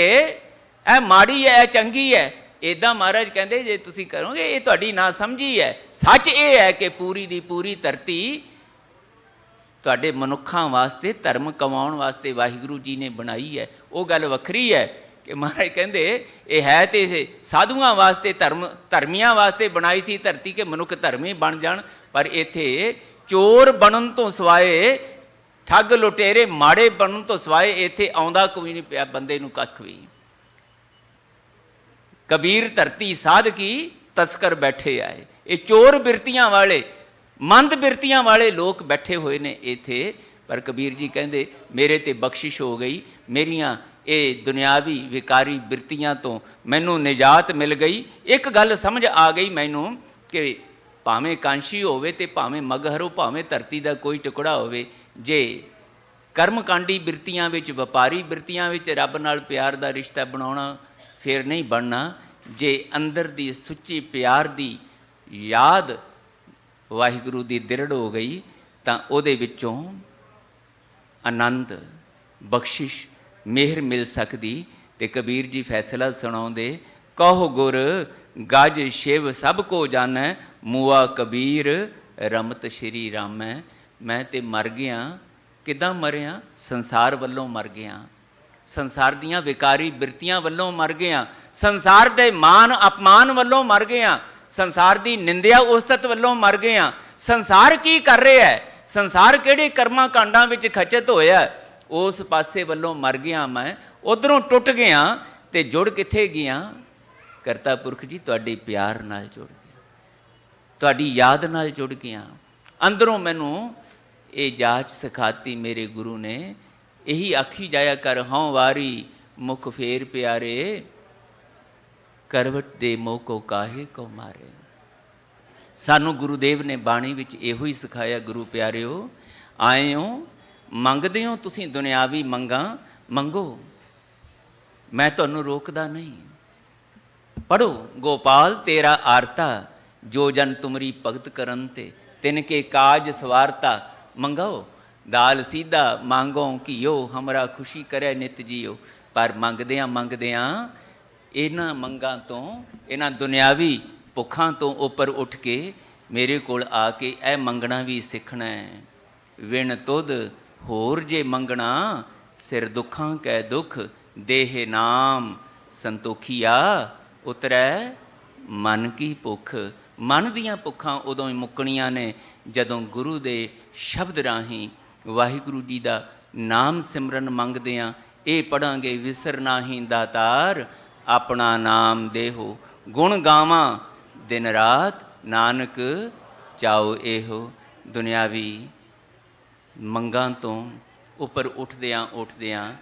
ਇਹ ਮਾੜੀ ਹੈ, ਇਹ ਚੰਗੀ ਹੈ, ਇੱਦਾਂ ਮਹਾਰਾਜ ਕਹਿੰਦੇ ਜੇ ਤੁਸੀਂ ਕਰੋਗੇ ਇਹ ਤੁਹਾਡੀ ਨਾ ਸਮਝੀ ਹੈ। ਸੱਚ ਇਹ ਹੈ ਕਿ ਪੂਰੀ ਦੀ ਪੂਰੀ ਧਰਤੀ ਤੁਹਾਡੇ ਮਨੁੱਖਾਂ ਵਾਸਤੇ, ਧਰਮ ਕਮਾਉਣ ਵਾਸਤੇ ਵਾਹਿਗੁਰੂ ਜੀ ਨੇ ਬਣਾਈ ਹੈ। ਉਹ ਗੱਲ ਵੱਖਰੀ ਹੈ ਕਿ ਮਹਾਰਾਜ ਕਹਿੰਦੇ ਇਹ ਹੈ ਤੇ ਸਾਧੂਆਂ ਵਾਸਤੇ, ਧਰਮੀਆਂ ਵਾਸਤੇ ਬਣਾਈ ਸੀ ਧਰਤੀ ਕਿ ਮਨੁੱਖ ਧਰਮੀ ਬਣ ਜਾਣ। ਪਰ ਇੱਥੇ ਚੋਰ ਬਣਨ ਤੋਂ ਸਿਵਾਏ, ਠੱਗ ਲੁਟੇਰੇ ਮਾੜੇ ਬਣਨ ਤੋਂ ਸਿਵਾਏ ਇੱਥੇ ਆਉਂਦਾ ਕੋਈ ਨਹੀਂ ਪਿਆ ਬੰਦੇ ਨੂੰ ਕੱਖ ਵੀ। ਕਬੀਰ ਧਰਤੀ ਸਾਧਕੀ ਤਸਕਰ ਬੈਠੇ ਆਏ। ਇਹ ਚੋਰ ਬਿਰਤੀਆਂ ਵਾਲੇ, ਮੰਦ ਬਿਰਤੀਆਂ ਵਾਲੇ ਲੋਕ ਬੈਠੇ ਹੋਏ ਨੇ ਇੱਥੇ। ਪਰ ਕਬੀਰ ਜੀ ਕਹਿੰਦੇ ਮੇਰੇ ਤੇ ਬਖਸ਼ਿਸ਼ ਹੋ ਗਈ, ਮੇਰੀਆਂ ਇਹ ਦੁਨਿਆਵੀ ਵਿਕਾਰੀ ਬਿਰਤੀਆਂ ਤੋਂ ਮੈਨੂੰ ਨਿਜਾਤ ਮਿਲ ਗਈ। ਇੱਕ ਗੱਲ ਸਮਝ ਆ ਗਈ ਮੈਨੂੰ ਕਿ ਭਾਵੇਂ ਕਾਂਸ਼ੀ ਹੋਵੇ ਤੇ ਭਾਵੇਂ ਮਗਹਰ ਹੋ, ਭਾਵੇਂ ਧਰਤੀ ਦਾ ਕੋਈ ਟੁਕੜਾ ਹੋਵੇ, ਜੇ ਕਰਮਕਾਂਡੀ ਬਿਰਤੀਆਂ ਵਿੱਚ, ਵਪਾਰੀ ਬਿਰਤੀਆਂ ਵਿੱਚ ਰੱਬ ਨਾਲ ਪਿਆਰ ਦਾ ਰਿਸ਼ਤਾ ਬਣਾਉਣਾ ਫਿਰ ਨਹੀਂ ਬਣਨਾ। ਜੇ ਅੰਦਰ ਦੀ ਸੁੱਚੀ ਪਿਆਰ ਦੀ ਯਾਦ ਵਾਹਿਗੁਰੂ ਦੀ ਦ੍ਰਿੜ ਹੋ ਗਈ ਤਾਂ ਉਹਦੇ ਵਿੱਚੋਂ ਆਨੰਦ, ਬਖਸ਼ਿਸ਼, ਮਿਹਰ ਮਿਲ ਸਕਦੀ। ਤੇ ਕਬੀਰ ਜੀ ਫੈਸਲਾ ਸੁਣਾਉਂਦੇ, ਕਹੋ ਗੁਰ ਗਜ ਸ਼ਿਵ ਸਭ ਕੋ ਜਾਣੈ, ਮੂਆ ਕਬੀਰ ਰਮਤ ਸ਼੍ਰੀ ਰਾਮੈ। ਮੈਂ ਤੇ ਮਰ ਗਿਆ। ਕਿੱਦਾਂ ਮਰਿਆ? ਸੰਸਾਰ ਵੱਲੋਂ ਮਰ ਗਿਆ, ਸੰਸਾਰ ਦੀਆਂ ਵਿਕਾਰੀ ਬਿਰਤੀਆਂ ਵੱਲੋਂ ਮਰ ਗਿਆ, ਸੰਸਾਰ ਦੇ ਮਾਨ ਅਪਮਾਨ ਵੱਲੋਂ ਮਰ ਗਿਆ, ਸੰਸਾਰ ਦੀ ਨਿੰਦਿਆ ਉਸਤਤ ਵੱਲੋਂ ਮਰ ਗਿਆ। ਸੰਸਾਰ ਕੀ ਕਰ ਰਿਹਾ ਹੈ, ਸੰਸਾਰ ਕਿਹੜੇ ਕਰਮਾਂ ਕਾਂਡਾਂ ਵਿੱਚ ਖਚਤ ਹੋਇਆ, ਉਸ ਪਾਸੇ ਵੱਲੋਂ ਮਰ ਗਿਆ ਮੈਂ। ਉੱਧਰੋਂ ਟੁੱਟ ਗਿਆ ਤੇ ਜੁੜ ਕਿੱਥੇ ਗਿਆ? ਕਰਤਾ ਪੁਰਖ ਜੀ ਤੁਹਾਡੇ ਪਿਆਰ ਨਾਲ ਜੁੜ ਗਿਆ, ਤੁਹਾਡੀ ਯਾਦ ਨਾਲ ਜੁੜ ਗਿਆ। ਅੰਦਰੋਂ ਮੈਨੂੰ ਇਹ ਜਾਚ ਸਿਖਾਤੀ ਮੇਰੇ ਗੁਰੂ ਨੇ। ਇਹੀ ਆਖੀ ਜਾਇਆ ਕਰ, ਹਉ ਵਾਰੀ ਮੁਖ ਫੇਰ ਪਿਆਰੇ, ਕਰਵਟ ਦੇ ਮੋਹ ਕੋ ਕਾਹੇ ਕੋ ਮਾਰੇ। ਸਾਨੂੰ ਗੁਰੂਦੇਵ ਨੇ ਬਾਣੀ ਵਿੱਚ ਇਹੋ ਹੀ ਸਿਖਾਇਆ। ਗੁਰੂ ਪਿਆਰਿਓ, ਆਏ ਹੋ ਮੰਗਦੇ ਹੋ ਤੁਸੀਂ ਦੁਨਿਆਵੀ ਮੰਗਾਂ, ਮੰਗੋ, ਮੈਂ ਤੁਹਾਨੂੰ ਰੋਕਦਾ ਨਹੀਂ। ਪੜੋ ਗੋਪਾਲ ਤੇਰਾ ਆਰਤਾ, ਜੋ ਜਨ ਤੁਮਰੀ ਭਗਤ ਕਰਨ ਤੇ, ਤਿਨ ਕੇ ਕਾਜ ਸਵਾਰਤਾ। ਮੰਗੋ ਦਾਲ ਸੀਧਾ, ਮੰਗੋ ਘੀਓ, ਹਮਰਾ ਖੁਸ਼ੀ ਕਰੇ ਨਿਤ ਜੀਓ। ਪਰ ਮੰਗਦਿਆਂ ਇਹਨਾਂ ਮੰਗਾਂ ਤੋਂ, ਇਹਨਾਂ ਦੁਨਿਆਵੀ ਭੁੱਖਾਂ ਤੋਂ ਉੱਪਰ ਉੱਠ ਕੇ ਮੇਰੇ ਕੋਲ ਆ ਕੇ ਇਹ ਮੰਗਣਾ ਵੀ ਸਿੱਖਣਾ ਹੈ। ਵਿਣ ਤੁਧ ਹੋਰ ਜੇ ਮੰਗਣਾ, ਸਿਰ ਦੁੱਖਾਂ ਕੈ ਦੁੱਖ, ਦੇਹ ਨਾਮ ਸੰਤੋਖੀਆ, ਉਤਰੈ ਮਨ ਕੀ ਭੁੱਖ। ਮਨ ਦੀਆਂ ਭੁੱਖਾਂ ਉਦੋਂ ਹੀ ਮੁੱਕਣੀਆਂ ਨੇ ਜਦੋਂ ਗੁਰੂ ਦੇ ਸ਼ਬਦ ਰਾਹੀਂ ਵਾਹਿਗੁਰੂ ਜੀ ਦਾ ਨਾਮ ਸਿਮਰਨ ਮੰਗਦੇ ਹਾਂ। ਇਹ ਪੜਾਂਗੇ, ਵਿਸਰ ਨਾਹੀਂ ਦਾਤਾਰ, ਆਪਣਾ ਨਾਮ ਦੇਹੋ, ਗੁਣ ਗਾਵਾਂ ਦਿਨ ਰਾਤ, ਨਾਨਕ ਚਾਓ ਇਹੋ। ਦੁਨਿਆਵੀ ਮੰਗਾਂ ਤੋਂ ਉੱਪਰ ਉੱਠਦਿਆਂ ਉੱਠਦਿਆਂ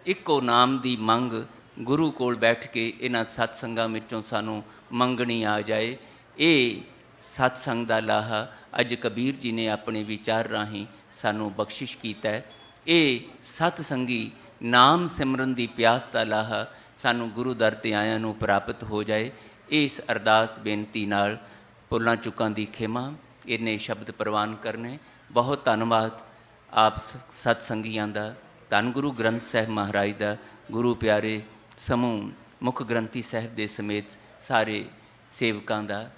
ਇੱਕੋ ਨਾਮ ਦੀ ਮੰਗ ਗੁਰੂ ਕੋਲ ਬੈਠ ਕੇ ਇਹਨਾਂ ਸਤਸੰਗਾਂ ਵਿੱਚੋਂ ਸਾਨੂੰ ਮੰਗਣੀ ਆ ਜਾਏ। ਇਹ ਸਤਸੰਗ ਦਾ ਲਾਹਾ ਅੱਜ ਕਬੀਰ ਜੀ ਨੇ ਆਪਣੇ ਵਿਚਾਰ ਰਾਹੀਂ ਸਾਨੂੰ ਬਖਸ਼ਿਸ਼ ਕੀਤਾ ਹੈ। ਇਹ ਸਤਸੰਗੀ ਨਾਮ ਸਿਮਰਨ ਦੀ ਪਿਆਸ ਦਾ ਲਾਹਾ ਸਾਨੂੰ ਗੁਰੂ ਦਰ 'ਤੇ ਆਇਆਂ ਨੂੰ ਪ੍ਰਾਪਤ ਹੋ ਜਾਏ। ਇਸ ਅਰਦਾਸ ਬੇਨਤੀ ਨਾਲ ਭੁੱਲਾਂ ਚੁੱਕਾਂ ਦੀ ਖਿਮਾ ਇੰਨੇ ਸ਼ਬਦ ਪ੍ਰਵਾਨ ਕਰਨੇ। ਬਹੁਤ ਧੰਨਵਾਦ ਆਪ ਸਤਸੰਗੀਆਂ ਦਾ, ਧੰਨ ਗੁਰੂ ਗ੍ਰੰਥ ਸਾਹਿਬ ਮਹਾਰਾਜ ਦਾ, ਗੁਰੂ ਪਿਆਰੇ ਸਮੂਹ ਮੁੱਖ ਗ੍ਰੰਥੀ ਸਾਹਿਬ ਦੇ ਸਮੇਤ ਸਾਰੇ ਸੇਵਕਾਂ ਦਾ।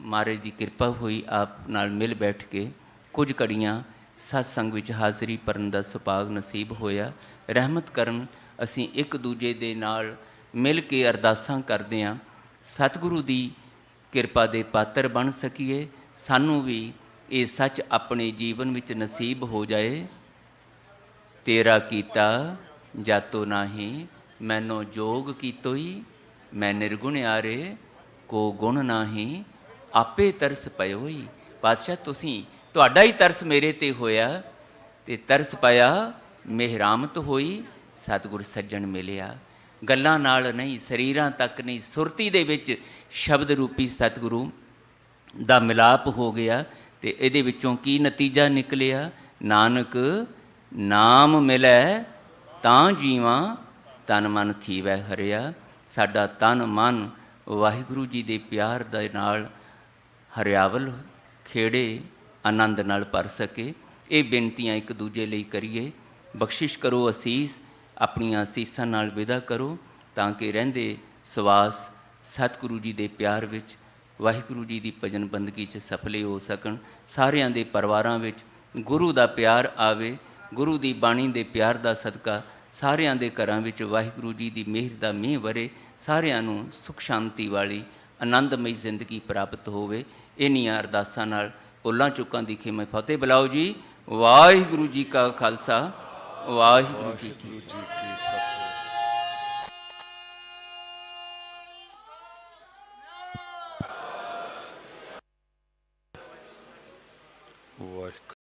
ਮਹਾਰਾਜ ਦੀ ਕਿਰਪਾ ਹੋਈ ਆਪ ਨਾਲ ਮਿਲ ਬੈਠ ਕੇ ਕੁਝ ਘੜੀਆਂ ਸਤਸੰਗ ਵਿੱਚ ਹਾਜ਼ਰੀ ਭਰਨ ਦਾ ਸੁਭਾਗ ਨਸੀਬ ਹੋਇਆ। ਰਹਿਮਤ ਕਰਨ ਅਸੀਂ ਇੱਕ ਦੂਜੇ ਦੇ ਨਾਲ ਮਿਲ ਕੇ ਅਰਦਾਸਾਂ ਕਰਦੇ ਹਾਂ, ਸਤਿਗੁਰੂ ਦੀ ਕਿਰਪਾ ਦੇ ਪਾਤਰ ਬਣ ਸਕੀਏ। ਸਾਨੂੰ ਵੀ ਇਹ ਸੱਚ ਆਪਣੇ ਜੀਵਨ ਵਿੱਚ ਨਸੀਬ ਹੋ ਜਾਏ। ਤੇਰਾ ਕੀਤਾ ਜਾਤੋ ਨਾਹੀ, ਮੈਨੋ ਜੋਗ ਕੀਤੋਈ, ਮੈਂ ਨਿਰਗੁਣਿਆਰੇ ਕੋ ਗੁਣ ਨਾਹੀ, ਆਪੇ ਤਰਸ ਪਇਓਈ। ਪਾਤਸ਼ਾਹ ਤੁਸੀਂ, ਤੁਹਾਡਾ ਹੀ ਤਰਸ ਮੇਰੇ ਤੇ ਹੋਇਆ ਤੇ ਤਰਸ ਪਾਇਆ, ਮਿਹਰਾਮਤ ਹੋਈ, ਸਤਿਗੁਰ ਸੱਜਣ ਮਿਲਿਆ। ਗੱਲਾਂ ਨਾਲ ਨਹੀਂ, ਸਰੀਰਾਂ ਤੱਕ ਨਹੀਂ, ਸੁਰਤੀ ਦੇ ਵਿੱਚ ਸ਼ਬਦ ਰੂਪੀ ਸਤਿਗੁਰੂ ਦਾ ਮਿਲਾਪ ਹੋ ਗਿਆ। ਤੇ ਇਹਦੇ ਵਿੱਚੋਂ ਕੀ ਨਤੀਜਾ ਨਿਕਲਿਆ? ਨਾਨਕ ਨਾਮ ਮਿਲੈ ਤਾਂ ਜੀਵਾਂ, ਤਨ ਮਨ ਥੀਵੈ ਹਰਿਆ। ਸਾਡਾ ਤਨ ਮਨ ਵਾਹਿਗੁਰੂ ਜੀ ਦੇ ਪਿਆਰ ਦੇ ਨਾਲ ਹਰਿਆਵਲ ਖੇੜੇ ਆਨੰਦ ਨਾਲ ਭਰ ਸਕੇ। ਇਹ ਬੇਨਤੀਆਂ ਇੱਕ ਦੂਜੇ ਲਈ ਕਰੀਏ। ਬਖਸ਼ਿਸ਼ ਕਰੋ ਅਸੀਸ, ਆਪਣੀਆਂ ਅਸੀਸਾਂ ਨਾਲ ਵਿਦਾ ਕਰੋ ਤਾਂ ਕਿ ਰਹਿੰਦੇ ਸਵਾਸ ਸਤਿਗੁਰੂ ਜੀ ਦੇ ਪਿਆਰ ਵਿੱਚ, ਵਾਹਿਗੁਰੂ ਜੀ ਦੀ ਭਜਨ ਬੰਦਗੀ 'ਚ ਸਫਲੇ ਹੋ ਸਕਣ। ਸਾਰਿਆਂ ਦੇ ਪਰਿਵਾਰਾਂ ਵਿੱਚ ਗੁਰੂ ਦਾ ਪਿਆਰ ਆਵੇ। ਗੁਰੂ ਦੀ ਬਾਣੀ ਦੇ ਪਿਆਰ ਦਾ ਸਦਕਾ ਸਾਰਿਆਂ ਦੇ ਘਰਾਂ ਵਿੱਚ ਵਾਹਿਗੁਰੂ ਜੀ ਦੀ ਮਿਹਰ ਦਾ ਮੀਂਹ ਵਰੇ। ਸਾਰਿਆਂ ਨੂੰ ਸੁਖ ਸ਼ਾਂਤੀ ਵਾਲੀ ਆਨੰਦਮਈ ਜ਼ਿੰਦਗੀ ਪ੍ਰਾਪਤ ਹੋਵੇ। ਇੰਨੀਆਂ ਅਰਦਾਸਾਂ ਨਾਲ ਭੁੱਲਾਂ ਚੁੱਕਾਂ ਦੀ ਖਿਮਾ ਫਤਿਹ ਬੁਲਾਓ ਜੀ। ਵਾਹਿਗੁਰੂ ਜੀ ਕਾ ਖਾਲਸਾ, ਵਾਹਿਗੁਰੂ ਜੀ ਕੀ ਫਤਿਹ। ਵਾਹਿਗੁਰੂ।